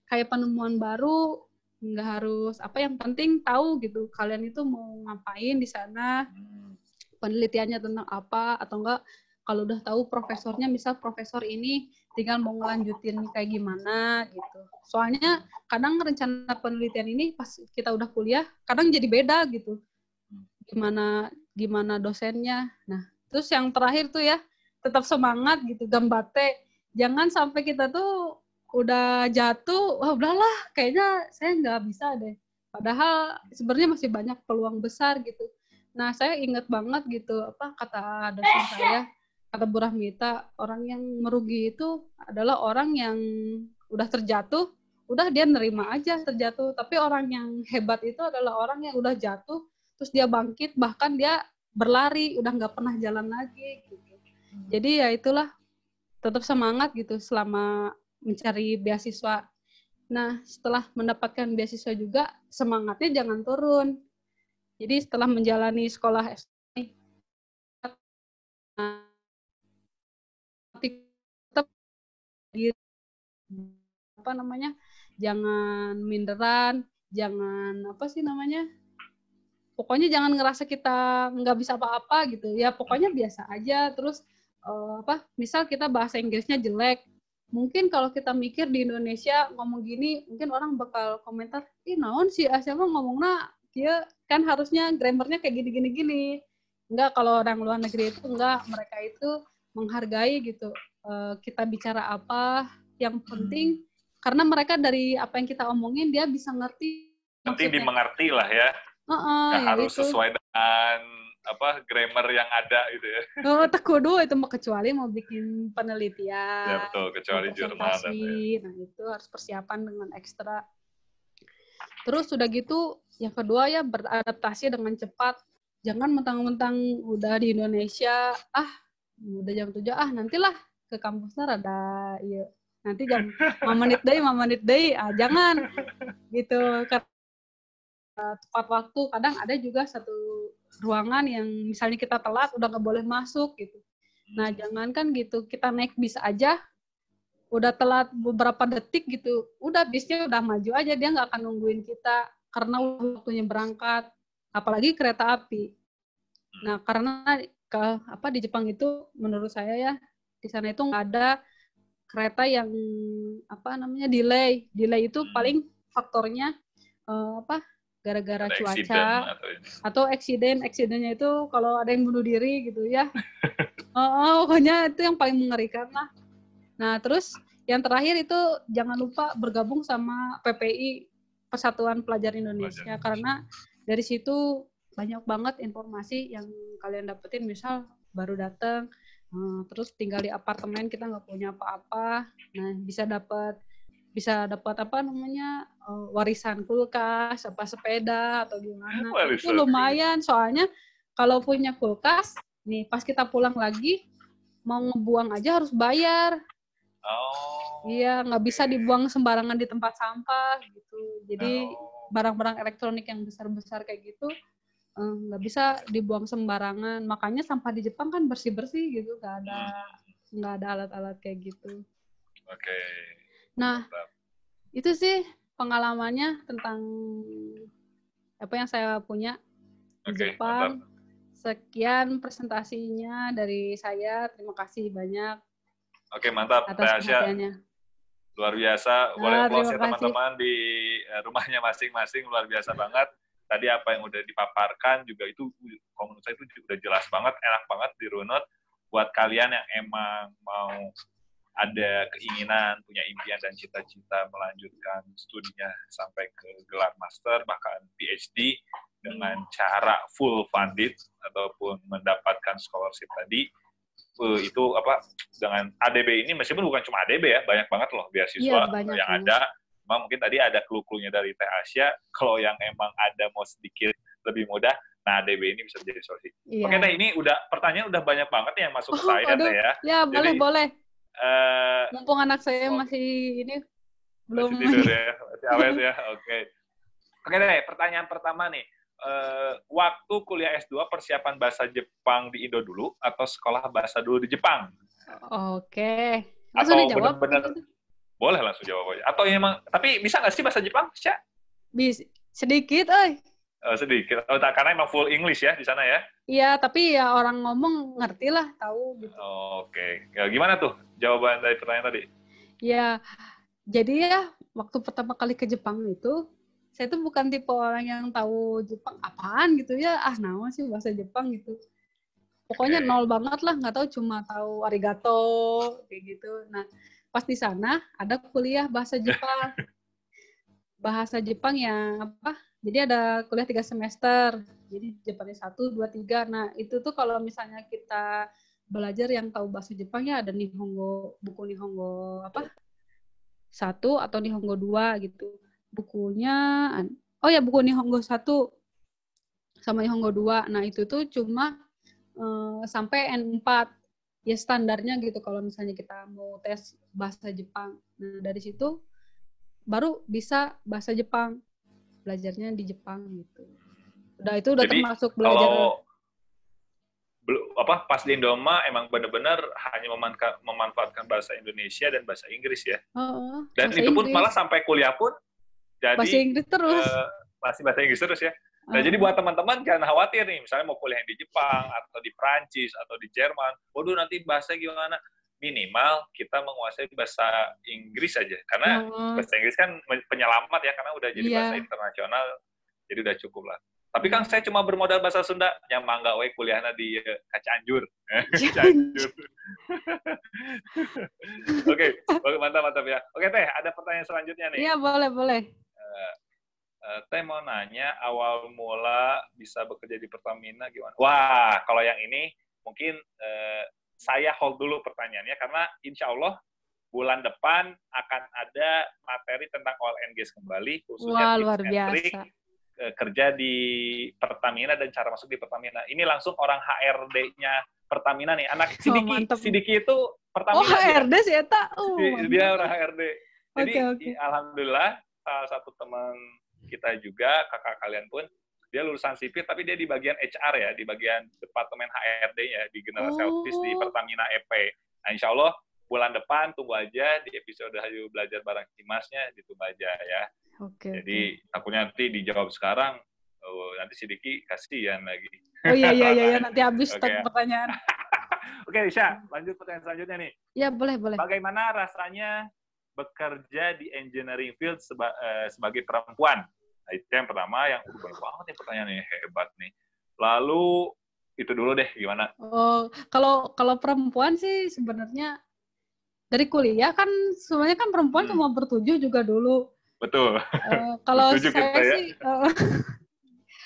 kayak penemuan baru, nggak harus yang penting tahu gitu kalian itu mau ngapain di sana, penelitiannya tentang apa, atau enggak kalau udah tahu profesornya, misal profesor ini tinggal mau ngelanjutin kayak gimana gitu. Soalnya kadang rencana penelitian ini pas kita udah kuliah kadang jadi beda gitu, gimana dosennya. Nah, terus yang terakhir tuh ya, tetap semangat gitu, gambate. Jangan sampai kita tuh udah jatuh, udahlah, kayaknya saya nggak bisa deh. Padahal sebenarnya masih banyak peluang besar gitu. Nah, saya ingat banget gitu, kata dosen saya, kata Bu Rahmita, orang yang merugi itu adalah orang yang udah terjatuh, udah dia nerima aja terjatuh. Tapi orang yang hebat itu adalah orang yang udah jatuh, terus dia bangkit, bahkan dia berlari, udah nggak pernah jalan lagi gitu. Jadi ya itulah, tetap semangat gitu selama mencari beasiswa. Nah, setelah mendapatkan beasiswa juga, semangatnya jangan turun. Jadi setelah menjalani sekolah SD, tetap jangan minderan, jangan pokoknya jangan ngerasa kita nggak bisa apa-apa gitu. Ya pokoknya biasa aja. Terus misal kita bahasa Inggrisnya jelek, mungkin kalau kita mikir di Indonesia ngomong gini, mungkin orang bakal komentar, naon sih Asia mah ngomongnya dia kan harusnya grammarnya kayak gini. Enggak, kalau orang luar negeri itu enggak, mereka itu menghargai gitu. Kita bicara apa, yang penting karena mereka dari apa yang kita omongin dia bisa ngerti.
Penting dimengerti lah ya. Nggak
ya
harus
itu.
Sesuai dengan grammar yang ada gitu ya.
Kudu itu mah, kecuali mau bikin penelitian.
Ya betul, kecuali jurnal dan
Nah, itu harus persiapan dengan ekstra. Terus udah gitu, yang kedua ya beradaptasi dengan cepat. Jangan mentang-mentang udah di Indonesia, udah jam 7, nantilah ke kampusnya rada iya. Nanti jam 5 menit deh, jangan gitu. Karena tepat waktu, kadang ada juga satu ruangan yang misalnya kita telat udah nggak boleh masuk gitu. Nah, jangankan gitu, kita naik bis aja udah telat beberapa detik gitu, udah bisnya udah maju aja, dia nggak akan nungguin kita karena waktunya berangkat, apalagi kereta api. Nah, karena di Jepang itu menurut saya ya, di sana itu nggak ada kereta yang apa namanya delay itu paling faktornya gara-gara
Ada
cuaca
accident
atau accidentnya itu kalau ada yang bunuh diri gitu ya. Pokoknya itu yang paling mengerikan lah. Nah terus yang terakhir itu jangan lupa bergabung sama PPI, Persatuan Pelajar Indonesia, karena dari situ banyak banget informasi yang kalian dapetin. Misal baru datang terus tinggal di apartemen, kita nggak punya apa-apa, nah bisa dapat apa namanya warisan kulkas, apa sepeda atau gimana. Itu lumayan, soalnya kalau punya kulkas nih pas kita pulang lagi mau ngebuang aja harus bayar. Iya, nggak bisa dibuang sembarangan di tempat sampah gitu. Jadi barang-barang elektronik yang besar-besar kayak gitu nggak bisa dibuang sembarangan. Makanya sampah di Jepang kan bersih-bersih gitu, nggak ada alat-alat kayak gitu.
Oke.
Nah, itu sih pengalamannya tentang apa yang saya punya di Jepang.
Mantap.
Sekian presentasinya dari saya. Terima kasih banyak.
Oke, mantap.
Atas perhatiannya.
Luar biasa. Boleh applause ya
terima kasih.
teman-teman di rumahnya masing-masing. Luar biasa banget. Tadi apa yang udah dipaparkan juga itu, kalau menurut saya itu udah jelas banget, enak banget dirunut. Buat kalian yang emang mau ada keinginan, punya impian dan cita-cita melanjutkan studinya sampai ke gelar master, bahkan PhD, dengan cara full funded, ataupun mendapatkan scholarship tadi, itu apa, dengan ADB ini, meskipun bukan cuma ADB ya, banyak banget loh beasiswa yang ada. Memang mungkin tadi ada clue-cluenya dari Teh Asya, kalau yang emang ada mau sedikit lebih mudah, nah ADB ini bisa menjadi solusi. Oke Teh, ini pertanyaan udah banyak banget yang masuk ke saya Teh ya.
Ya, boleh. Mumpung anak saya masih ini belum
masih tidur ya, masih awet ya. Oke Teh, pertanyaan pertama nih. Waktu kuliah S2 persiapan bahasa Jepang di Indo dulu atau sekolah bahasa dulu di Jepang?
Oke.
Atau benar-benar boleh langsung jawab aja. Atau emang, tapi bisa nggak sih bahasa Jepang, Sya?
Bisa sedikit,
sedikit. Karena emang full English ya di sana ya?
Iya, tapi ya orang ngomong ngerti lah, tahu gitu.
Oke. Ya, gimana tuh jawaban dari pertanyaan tadi?
Ya, jadi ya waktu pertama kali ke Jepang itu, saya tuh bukan tipe orang yang tahu Jepang apaan gitu ya. Naon sih bahasa Jepang gitu. Pokoknya nol banget lah, nggak tahu, cuma tahu arigato kayak gitu. Nah, pas di sana ada kuliah bahasa Jepang. Bahasa Jepang yang apa? Jadi ada kuliah 3 semester. Jadi Japanese 1, 2, 3. Nah, itu tuh kalau misalnya kita belajar yang tahu bahasa Jepang ya ada buku Nihongo apa? 1 atau Nihongo 2 gitu. Bukunya buku Nihongo 1 sama Nihongo 2. Nah, itu tuh cuma sampai N4. Ya standarnya gitu kalau misalnya kita mau tes bahasa Jepang. Nah, dari situ baru bisa bahasa Jepang. Belajarnya di Jepang gitu. Itu udah
jadi,
termasuk belajar.
Pas di Indoma emang benar-benar hanya memanfaatkan bahasa Indonesia dan bahasa Inggris ya. Dan itu pun malah sampai kuliah pun jadi
bahasa Inggris terus.
Masih bahasa Inggris terus ya. Nah, jadi buat teman-teman jangan khawatir nih, misalnya mau kuliah di Jepang, atau di Prancis, atau di Jerman, waduh nanti bahasa gimana? Minimal kita menguasai bahasa Inggris aja. Karena bahasa Inggris kan penyelamat ya, karena udah jadi bahasa internasional, jadi udah cukup lah. Tapi kan saya cuma bermodal bahasa Sunda, yang mangga we kuliahnya di Cianjur. Cianjur. Oke, mantap ya. Oke Teh, ada pertanyaan selanjutnya nih.
Iya, boleh.
Teh mau nanya, awal mula bisa bekerja di Pertamina gimana? Wah, kalau yang ini mungkin saya hold dulu pertanyaannya, karena insya Allah bulan depan akan ada materi tentang oil and gas kembali, khususnya
luar biasa.
Kerja di Pertamina dan cara masuk di Pertamina. Ini langsung orang HRD-nya Pertamina nih, anak Sidiki itu Pertamina.
HRD sih Eta.
Dia orang HRD. Jadi alhamdulillah salah satu teman kita juga, kakak kalian pun, dia lulusan sipil, tapi dia di bagian HR ya, di bagian departemen HRD-nya, di General Service di Pertamina EP. Nah, insya Allah, bulan depan, tunggu aja, di episode Hayu Belajar Bareng Kimasnya, ditunggu aja ya. Jadi, takutnya nanti dijawab sekarang, nanti Sidiki kasihan lagi.
Iya, nanti habis pertanyaan.
Oke, Lisha, lanjut pertanyaan selanjutnya nih.
Ya, boleh.
Bagaimana rasanya bekerja di engineering field sebagai perempuan? Nah, itu yang pertama, yang banyak banget nih pertanyaannya, hebat nih. Lalu itu dulu deh, gimana?
Oh, kalau perempuan sih sebenarnya dari kuliah kan sebenarnya kan perempuan cuma bertujuh juga dulu.
Betul.
Kalau
Bertujuh
saya
kita, ya?
sih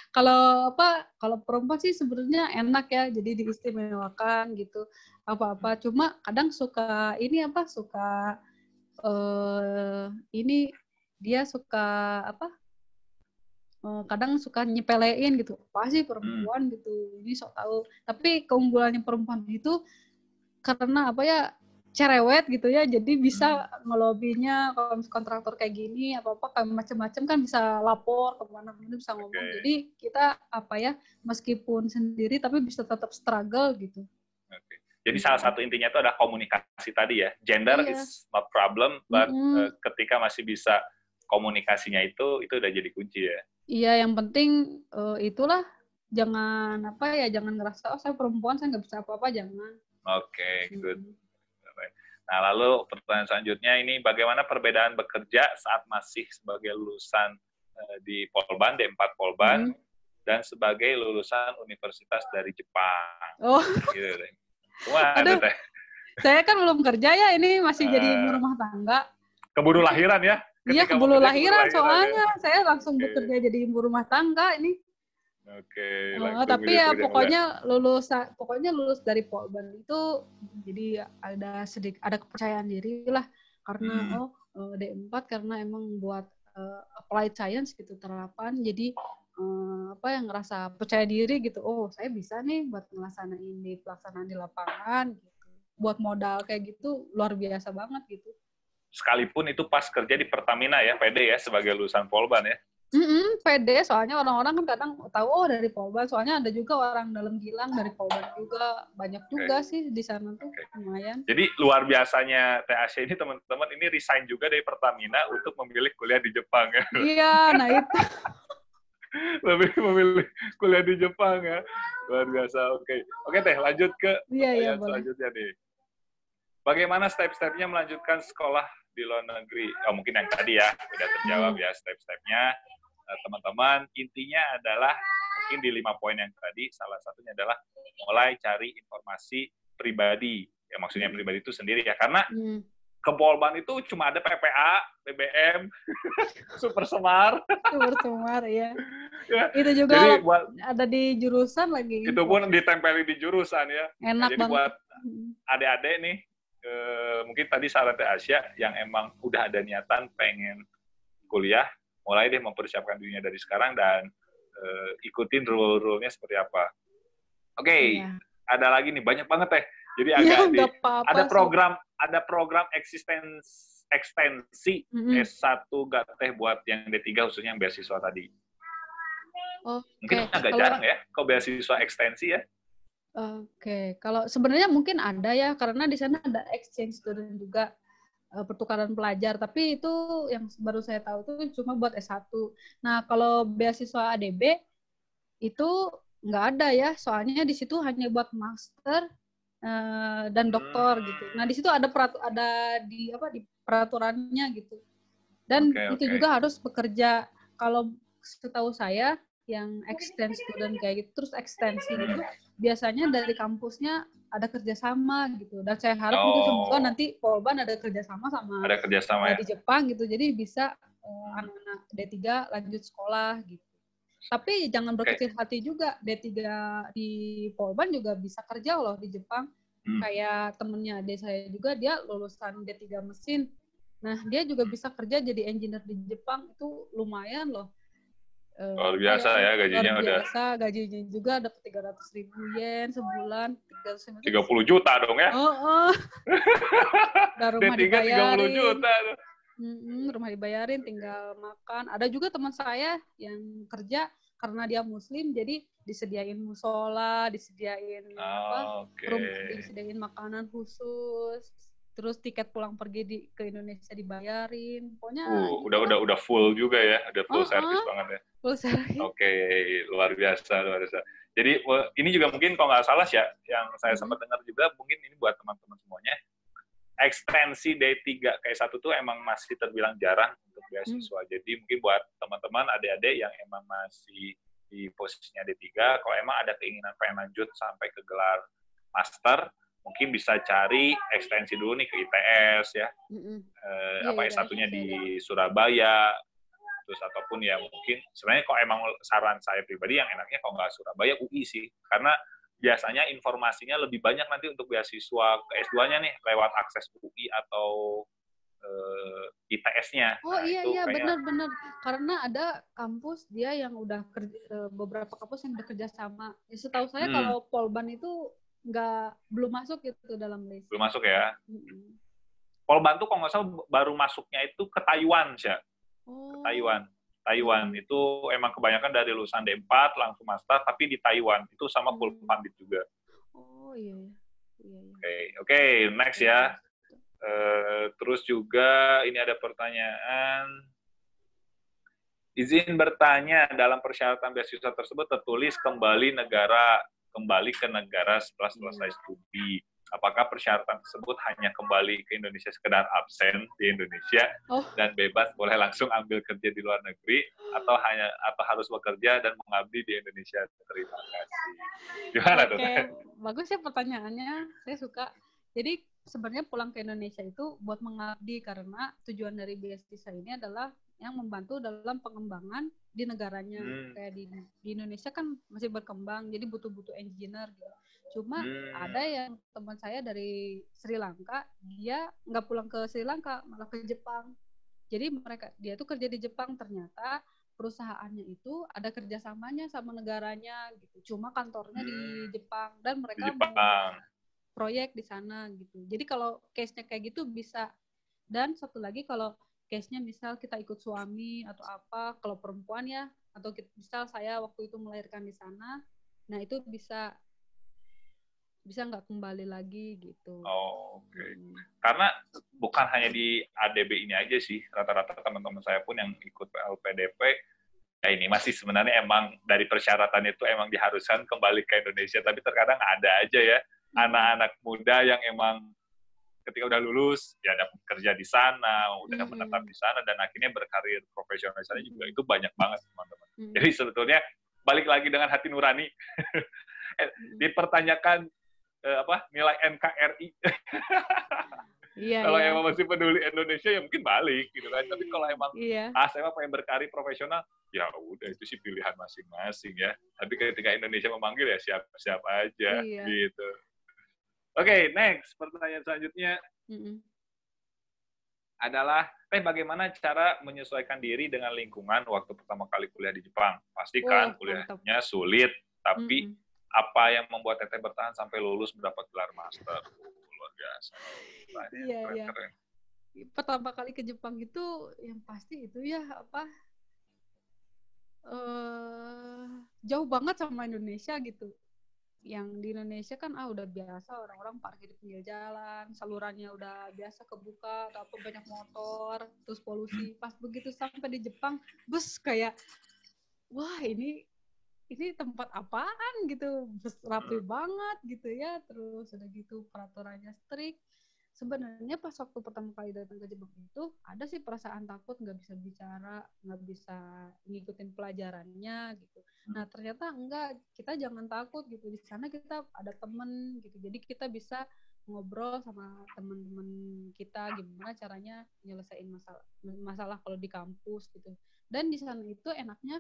kalau perempuan sih sebenarnya enak ya, jadi diistimewakan gitu apa-apa. Cuma kadang suka ini dia suka kadang suka nyepelein gitu, apa sih perempuan gitu, ini sok tahu. Tapi keunggulannya perempuan itu karena cerewet gitu ya, jadi bisa ngelobinya kalau kontraktor kayak gini apa-apa kayak macam-macam kan bisa lapor kemana-mana, bisa ngomong. Jadi kita meskipun sendiri tapi bisa tetap struggle gitu.
Jadi salah satu intinya itu ada komunikasi tadi ya. Gender is not problem, but ketika masih bisa komunikasinya itu udah jadi kunci ya.
Iya, yang penting itulah jangan ngerasa saya perempuan saya nggak bisa apa-apa, jangan.
Oke, good. Nah, lalu pertanyaan selanjutnya ini bagaimana perbedaan bekerja saat masih sebagai lulusan di Polban, D4 Polban, dan sebagai lulusan universitas dari Jepang.
Oh.
Gitu deh. Aduh,
saya kan belum kerja ya, ini masih jadi ibu rumah tangga.
Keburu lahiran ya?
Iya, keburu lahiran soalnya ya? Saya langsung bekerja jadi ibu rumah tangga ini.
Oke.
Tapi ya pokoknya lulus dari Polban itu jadi ada kepercayaan diri lah, karena D4 karena emang buat applied science gitu, terapan, jadi yang ngerasa percaya diri gitu, saya bisa nih buat pelaksanaan di lapangan gitu, buat modal kayak gitu luar biasa banget gitu.
Sekalipun itu pas kerja di Pertamina ya, pede ya sebagai lulusan Polban ya.
Pede, soalnya orang-orang kan kadang tahu dari Polban, soalnya ada juga orang dalam Gilang dari Polban juga, banyak juga sih di sana tuh, lumayan.
Jadi luar biasanya TAC ini teman-teman, ini resign juga dari Pertamina untuk memilih kuliah di Jepang ya.
Iya, nah itu.
Lebih memilih kuliah di Jepang ya, luar biasa. Oke Teh, lanjut ke pertanyaan selanjutnya nih. Bagaimana step-stepnya melanjutkan sekolah di luar negeri? Mungkin yang tadi ya udah terjawab ya step-stepnya. Teman-teman, intinya adalah mungkin di 5 poin yang tadi, salah satunya adalah mulai cari informasi pribadi. Ya maksudnya pribadi itu sendiri ya, karena ke Polban itu cuma ada PPA, BBM, Super Semar.
Super Semar ya. Itu juga ada di jurusan lagi.
Itu pun ditempeli di jurusan ya.
Enak
jadi
banget.
Buat adik-adik nih, mungkin tadi saran Teh Asia yang emang udah ada niatan pengen kuliah, mulai deh mempersiapkan dirinya dari sekarang dan ikutin rule-rule-nya seperti apa. Ada lagi nih, banyak banget Teh. Jadi ada program ekstensi S1 gak Teh buat yang D3 khususnya yang beasiswa tadi. Mungkin agak jarang ya kalau beasiswa ekstensi ya.
Kalau sebenarnya mungkin ada ya, karena di sana ada exchange student juga, pertukaran pelajar, tapi itu yang baru saya tahu itu cuma buat S1. Nah, kalau beasiswa ADB itu nggak ada ya, soalnya di situ hanya buat master dan doktor gitu. Nah, di situ ada di peraturannya gitu. Dan itu juga harus bekerja. Kalau setahu saya yang extend student kayak gitu, terus ekstensi gitu, biasanya dari kampusnya ada kerjasama gitu. Dan saya harap itu semoga nanti Polban ada kerjasama di Jepang gitu. Jadi bisa anak-anak D3 lanjut sekolah gitu. Tapi jangan berkecil hati juga, D3 di Polban juga bisa kerja loh di Jepang. Kayak temennya adik saya juga, dia lulusan D3 mesin. Nah, dia juga bisa kerja jadi engineer di Jepang, itu lumayan loh.
Luar biasa ya gajinya
luar biasa, gajinya juga dapat 300.000 yen sebulan.
30 juta dong ya?
Dan rumah dibayarin.
30 juta.
Rumah dibayarin, tinggal makan. Ada juga teman saya yang kerja karena dia muslim, jadi disediain musola, disediain disediain makanan khusus. Terus tiket pulang pergi ke Indonesia dibayarin. Pokoknya
udah full juga ya, udah full service banget ya. Oke, luar biasa, luar biasa. Jadi ini juga mungkin kalau nggak salah ya, yang saya sempat dengar juga, mungkin ini buat teman-teman semuanya, ekstensi D3 K1 tuh emang masih terbilang jarang untuk beasiswa. Jadi mungkin buat teman-teman, adik-adik yang emang masih di posisinya D3, kalau emang ada keinginan pengen lanjut sampai ke gelar master, mungkin bisa cari ekstensi dulu nih ke ITS ya, S1-nya di Surabaya, terus ataupun ya mungkin sebenarnya kalau emang saran saya pribadi yang enaknya kalau nggak Surabaya UI sih, karena biasanya informasinya lebih banyak nanti untuk beasiswa ke S2-nya nih lewat akses UI atau ITS-nya.
Oh iya benar-benar, karena ada kampus dia yang udah beberapa kampus yang bekerja sama. Ya, setahu saya kalau Polban itu belum masuk gitu dalam list.
Belum masuk ya. Polban tuh kalau nggak salah baru masuknya itu ke Taiwan sih. Taiwan itu emang kebanyakan dari lulusan D4 langsung master, tapi di Taiwan itu sama full funded juga.
Oh iya.
Oke, next ya. Terus juga ini ada pertanyaan. Izin bertanya, dalam persyaratan beasiswa tersebut tertulis kembali ke negara setelah selesai studi. Apakah persyaratan tersebut hanya kembali ke Indonesia sekedar absen di Indonesia dan bebas boleh langsung ambil kerja di luar negeri, atau harus bekerja dan mengabdi di Indonesia? Terima kasih. Gimana tuh?
Bagus ya pertanyaannya, saya suka. Jadi sebenarnya pulang ke Indonesia itu buat mengabdi, karena tujuan dari beasiswa ini adalah yang membantu dalam pengembangan di negaranya. Kayak di Indonesia kan masih berkembang, jadi butuh engineer gitu. Cuma ada yang teman saya dari Sri Lanka, dia nggak pulang ke Sri Lanka, malah ke Jepang. Jadi dia tuh kerja di Jepang, ternyata perusahaannya itu ada kerjasamanya sama negaranya gitu. Cuma kantornya di Jepang dan mereka proyek di sana gitu. Jadi kalau case-nya kayak gitu bisa. Dan satu lagi kalau case-nya misal kita ikut suami atau apa, kalau perempuan ya, atau misal saya waktu itu melahirkan di sana, nah itu bisa nggak kembali lagi gitu.
Oke. Karena bukan hanya di ADB ini aja sih, rata-rata teman-teman saya pun yang ikut PLPDP, ya ini masih sebenarnya emang dari persyaratan itu emang diharuskan kembali ke Indonesia, tapi terkadang ada aja ya anak-anak muda yang emang ketika udah lulus ya dapat kerja di sana, udah menetap di sana, dan akhirnya berkarir profesional di sana juga itu banyak banget teman-teman. Jadi sebetulnya balik lagi dengan hati nurani, dipertanyakan nilai NKRI. Kalau emang masih peduli Indonesia ya mungkin balik gitu kan. Tapi kalau emang saya pengen berkarir profesional, ya udah itu sih pilihan masing-masing ya. Tapi ketika Indonesia memanggil ya siap-siap aja gitu. Oke, next pertanyaan selanjutnya adalah bagaimana cara menyesuaikan diri dengan lingkungan waktu pertama kali kuliah di Jepang? Pastikan kuliahnya sulit, tapi apa yang membuat Teteh bertahan sampai lulus mendapat gelar master? Luar biasa.
Iya. Pertama kali ke Jepang itu yang pasti itu ya jauh banget sama Indonesia gitu. Yang di Indonesia kan udah biasa orang-orang parkir di pinggir jalan, salurannya udah biasa kebuka, atau banyak motor, terus polusi. Pas begitu sampai di Jepang, bus kayak wah ini tempat apaan gitu, rapi banget gitu ya, terus udah gitu peraturannya strict. Sebenarnya pas waktu pertama kali datang ke Jepang itu ada sih perasaan takut, nggak bisa bicara, nggak bisa ngikutin pelajarannya gitu. Nah ternyata enggak, kita jangan takut gitu, di sana kita ada temen gitu, jadi kita bisa ngobrol sama teman-teman kita gimana caranya nyelesain masalah kalau di kampus gitu. Dan di sana itu enaknya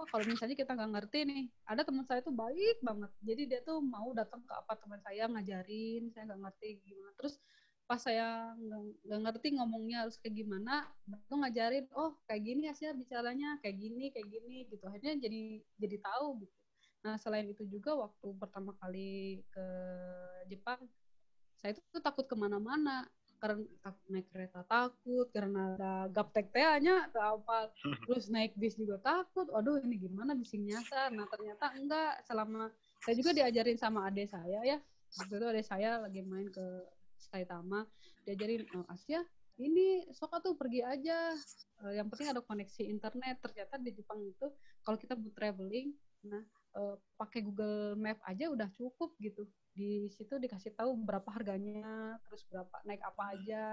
kalau misalnya kita nggak ngerti nih, ada teman saya tuh baik banget, jadi dia tuh mau datang ke apartemen saya ngajarin, saya nggak ngerti gimana, terus pas saya nggak ngerti ngomongnya harus kayak gimana, tuh ngajarin, kayak gini Asia bicaranya, kayak gini gitu, akhirnya jadi tahu gitu. Nah selain itu juga waktu pertama kali ke Jepang, saya tuh takut kemana-mana, karena naik kereta takut, karena ada gaptek nya apa, terus naik bis juga takut, aduh ini gimana bising nyasar. Nah ternyata enggak, selama saya juga diajarin sama adik saya ya, waktu itu adik saya lagi main ke Saitama, diajarin Asia ini sok tuh pergi aja, yang penting ada koneksi internet. Ternyata di Jepang itu kalau kita buat traveling, nah pakai Google Map aja udah cukup gitu. Di situ dikasih tahu berapa harganya, terus berapa naik apa aja,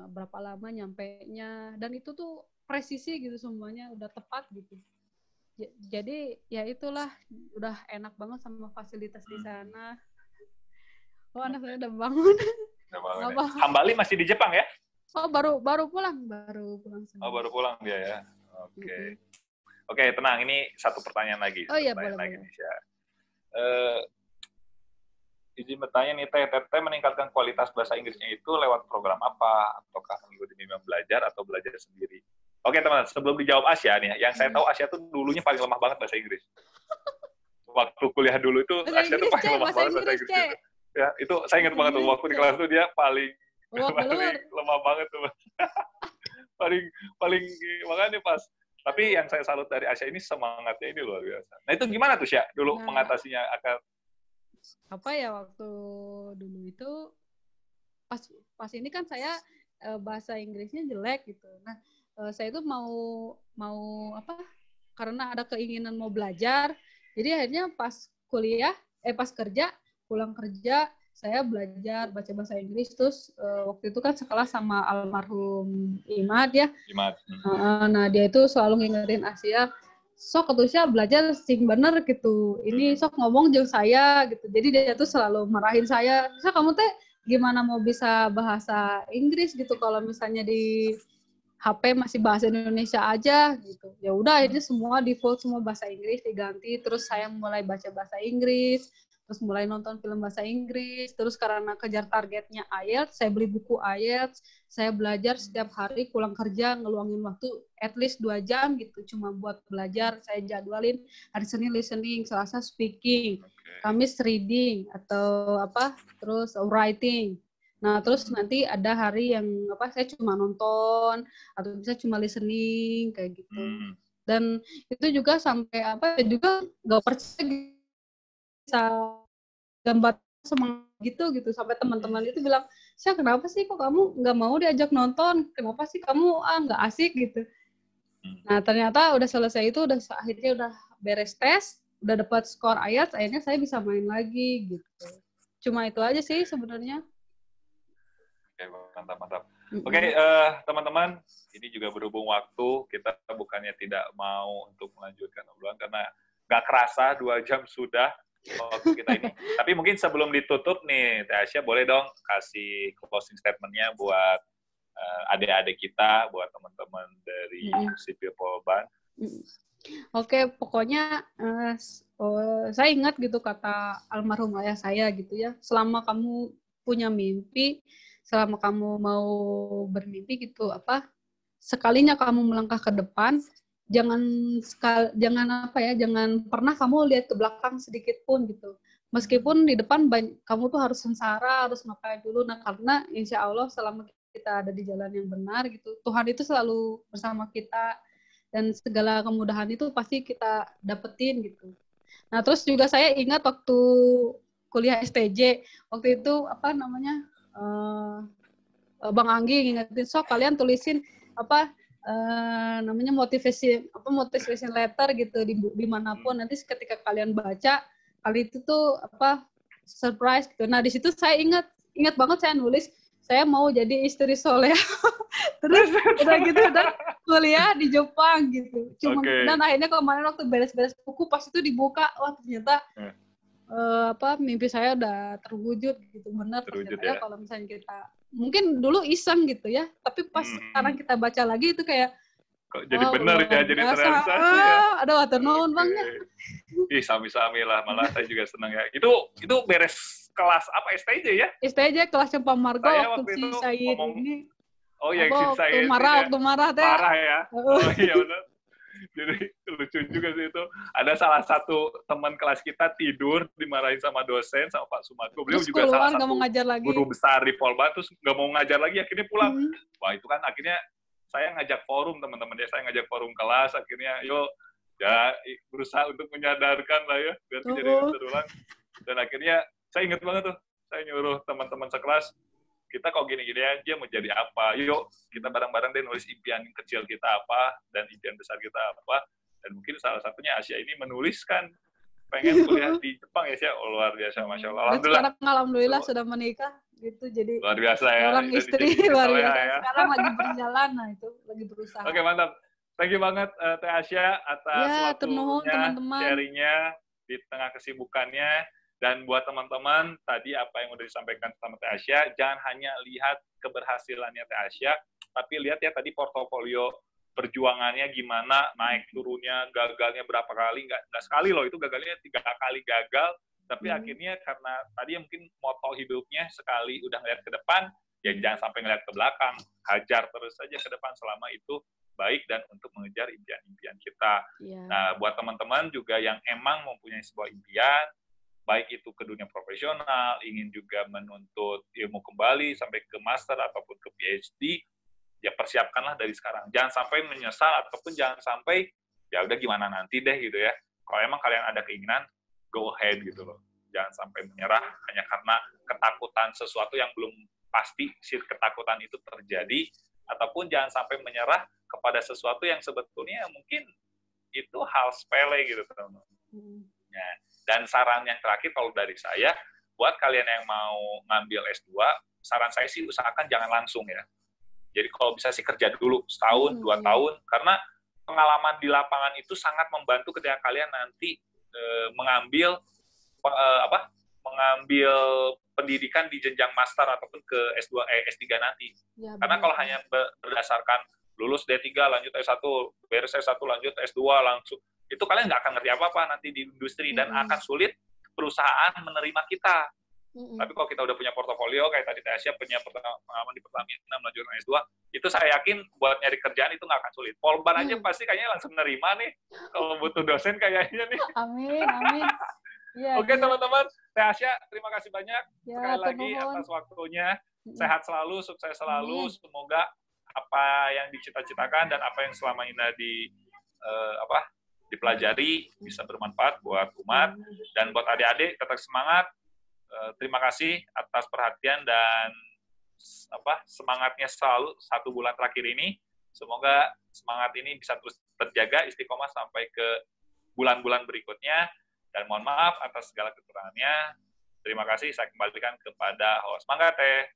berapa lama nyampenya, dan itu tuh presisi gitu, semuanya udah tepat gitu. Jadi ya itulah, udah enak banget sama fasilitas di sana. Oh, anak saya udah bangun.
Apa? Hambali masih di Jepang ya?
Oh, baru pulang sendiri.
Oh, baru pulang dia ya. Oke. Oke, tenang, ini satu pertanyaan lagi.
Oh iya,
boleh.
boleh.
Izin bertanya nih, Teh meningkatkan kualitas bahasa Inggrisnya itu lewat program apa? Ataukah mengikuti bimbingan belajar atau belajar sendiri? Oke, teman-teman, sebelum dijawab Asya nih, yang saya tahu Asya tuh dulunya paling lemah banget bahasa Inggris. Waktu kuliah dulu itu Asya tuh paling lemah banget bahasa Inggris. Ya, itu saya ingat banget tuh, waktu di kelas tuh dia paling lemah banget tuh. paling makanya pas. Tapi yang saya salut dari Asya ini semangatnya ini luar biasa. Nah, itu gimana tuh, Sya, dulu mengatasinya akan
apa ya, waktu dulu itu pas ini kan saya bahasa Inggrisnya jelek gitu. Nah, saya itu mau apa? Karena ada keinginan mau belajar. Jadi akhirnya pas kerja, pulang kerja, saya belajar baca bahasa Inggris. Terus waktu itu kan sekelas sama almarhum Imad ya.
Imad.
Nah, dia itu selalu ngingetin Asia, sok ketusnya belajar sing bener gitu. Ini sok ngomong jeung saya gitu. Jadi dia tuh selalu marahin saya. "Sok kamu teh gimana mau bisa bahasa Inggris gitu kalau misalnya di HP masih bahasa Indonesia aja gitu." Ya udah, akhirnya semua default semua bahasa Inggris diganti. Terus saya mulai baca bahasa Inggris, terus mulai nonton film bahasa Inggris. Terus karena kejar targetnya IELTS, saya beli buku IELTS. Saya belajar setiap hari, pulang kerja ngeluangin waktu at least 2 jam gitu cuma buat belajar. Saya jadwalin hari Senin listening, Selasa speaking, Kamis reading atau apa, terus writing. Nah, terus nanti ada hari yang saya cuma nonton atau bisa cuma listening kayak gitu. Dan itu juga sampai juga nggak percaya bisa gambar semangat gitu sampai teman-teman itu bilang, "Syah, kenapa sih kok kamu nggak mau diajak nonton? Kenapa sih kamu nggak asik gitu?" Nah, ternyata udah selesai itu, akhirnya udah beres tes, udah dapat skor IELTS, akhirnya saya bisa main lagi gitu. Cuma itu aja sih sebenarnya.
Oke, mantap. Oke, teman-teman, ini juga berhubung waktu, kita bukannya tidak mau untuk melanjutkan obrolan karena nggak kerasa 2 jam sudah waktu kita ini. Tapi mungkin sebelum ditutup nih, Teh Asya boleh dong kasih closing statement-nya buat adik-adik kita, buat teman-teman dari Sipil Polban.
Oke, pokoknya saya ingat gitu kata almarhum ayah saya gitu ya, selama kamu punya mimpi, selama kamu mau bermimpi gitu, sekalinya kamu melangkah ke depan, jangan pernah kamu lihat ke belakang sedikit pun gitu. Meskipun di depan kamu tuh harus sengsara, harus ngapain dulu. Nah, karena insya Allah selama kita ada di jalan yang benar gitu, Tuhan itu selalu bersama kita dan segala kemudahan itu pasti kita dapetin gitu. Nah, terus juga saya ingat waktu kuliah STJ, waktu itu Bang Anggi ngingetin, "Sok kalian tulisin namanya motivation letter gitu dimanapun, nanti ketika kalian baca kali itu tuh surprise gitu." Nah, di situ saya ingat banget saya nulis saya mau jadi istri soleh. Terus udah gitu dan kuliah di Jepang gitu. Dan akhirnya kemarin waktu beres-beres buku pas itu dibuka, wah ternyata mimpi saya udah terwujud gitu, benar. Terwujud ya. Kalau misalnya kita mungkin dulu iseng gitu ya, tapi pas sekarang kita baca lagi itu kayak
kok jadi benar ya, jadi terrealisasi ya.
Aduh, atur nuhun Bang ya.
Ih, sami-sami lah, malah saya juga senang ya. Itu beres kelas apa STJ ya?
STJ kelas Cempa Margo waktu si Said ini.
Oh iya, si Said.
Waktu marah teh.
Marah ya. Oh iya benar. Jadi lucu juga sih itu. Ada salah satu teman kelas kita tidur dimarahin sama dosen, sama Pak Sumatko. Beliau terus juga salah satu guru besar di Polban, terus nggak mau ngajar lagi, akhirnya pulang. Wah, itu kan akhirnya saya ngajak forum teman-teman ya, saya ngajak forum kelas, akhirnya yuk ya berusaha untuk menyadarkan lah ya, biar kejadian terulang. Dan akhirnya saya ingat banget tuh, saya nyuruh teman-teman sekelas, kita kok gini-gini aja mau jadi apa, yuk kita bareng-bareng deh nulis impian kecil kita apa dan impian besar kita apa. Dan mungkin salah satunya Asia ini menuliskan pengen kuliah di Jepang ya sih. Oh, luar biasa, Masya Allah.
Dan sekarang alhamdulillah sudah menikah gitu, jadi
luar biasa ya.
orang istri luar biasa. Sekarang lagi berjalan, nah itu lagi berusaha.
Oke, mantap. Thank you banget Teh Asia atas waktunya, sharingnya di tengah kesibukannya. Dan buat teman-teman, tadi apa yang udah disampaikan sama Teh Asia, jangan hanya lihat keberhasilannya Teh Asia, tapi lihat ya tadi portofolio perjuangannya gimana, naik turunnya, gagalnya berapa kali, nggak sekali loh, itu gagalnya 3 kali gagal, tapi akhirnya karena tadi mungkin moto hidupnya sekali udah ngeliat ke depan, ya jangan sampai ngeliat ke belakang, hajar terus saja ke depan selama itu baik dan untuk mengejar impian-impian kita. Nah, buat teman-teman juga yang emang mempunyai sebuah impian, baik itu ke dunia profesional, ingin juga menuntut ilmu kembali sampai ke master ataupun ke PhD, ya persiapkanlah dari sekarang. Jangan sampai menyesal ataupun jangan sampai ya udah gimana nanti deh gitu ya. Kalau emang kalian ada keinginan, go ahead gitu loh. Jangan sampai menyerah hanya karena ketakutan sesuatu yang belum pasti si ketakutan itu terjadi, ataupun jangan sampai menyerah kepada sesuatu yang sebetulnya mungkin itu hal sepele gitu teman-teman. Ya. Dan saran yang terakhir kalau dari saya, buat kalian yang mau ngambil S2, saran saya sih usahakan jangan langsung ya. Jadi kalau bisa sih kerja dulu setahun, 2 tahun, karena pengalaman di lapangan itu sangat membantu ketika kalian nanti mengambil pendidikan di jenjang master ataupun ke S2, S3 nanti. Ya, karena kalau hanya berdasarkan lulus D3, lanjut S1, beres S1, lanjut S2, langsung, itu kalian nggak akan ngerti apa-apa nanti di industri, dan akan sulit perusahaan menerima kita. Tapi kalau kita udah punya portofolio, kayak tadi Teh Asia punya pengalaman di Pertamina, melanjutkan S2, itu saya yakin buat nyari kerjaan itu nggak akan sulit. Polban aja pasti kayaknya langsung nerima nih, kalau butuh dosen kayaknya nih.
Amin. Ya,
Oke, teman-teman, Teh Asia, terima kasih banyak sekali lagi atas waktunya. Sehat selalu, sukses selalu. Semoga apa yang dicita-citakan dan apa yang selama ini dipelajari bisa bermanfaat buat umat. Dan buat adik-adik, tetap semangat. Terima kasih atas perhatian dan semangatnya selalu 1 bulan terakhir ini. Semoga semangat ini bisa terus terjaga istiqomah sampai ke bulan-bulan berikutnya. Dan mohon maaf atas segala kekurangannya. Terima kasih, saya kembalikan kepada host. Mangga Teh.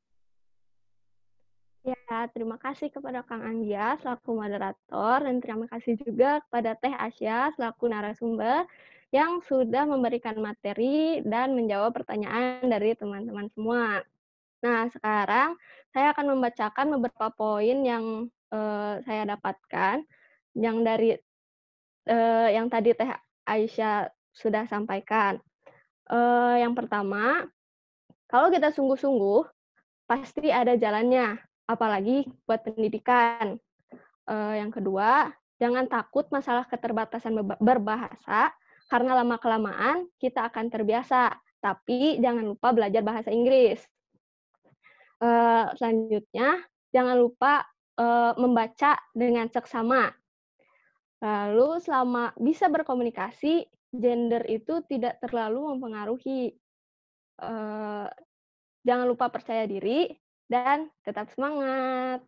Ya, terima kasih kepada Kang Anggia selaku moderator, dan terima kasih juga kepada Teh Asia selaku narasumber yang sudah memberikan materi dan menjawab pertanyaan dari teman-teman semua. Nah, sekarang saya akan membacakan beberapa poin yang saya dapatkan, yang dari yang tadi Teh Aisyah sudah sampaikan. Yang pertama, kalau kita sungguh-sungguh, pasti ada jalannya, apalagi buat pendidikan. Yang kedua, jangan takut masalah keterbatasan berbahasa, karena lama-kelamaan kita akan terbiasa, tapi jangan lupa belajar bahasa Inggris. Selanjutnya, jangan lupa membaca dengan seksama. Lalu, selama bisa berkomunikasi, gender itu tidak terlalu mempengaruhi. Jangan lupa percaya diri dan tetap semangat.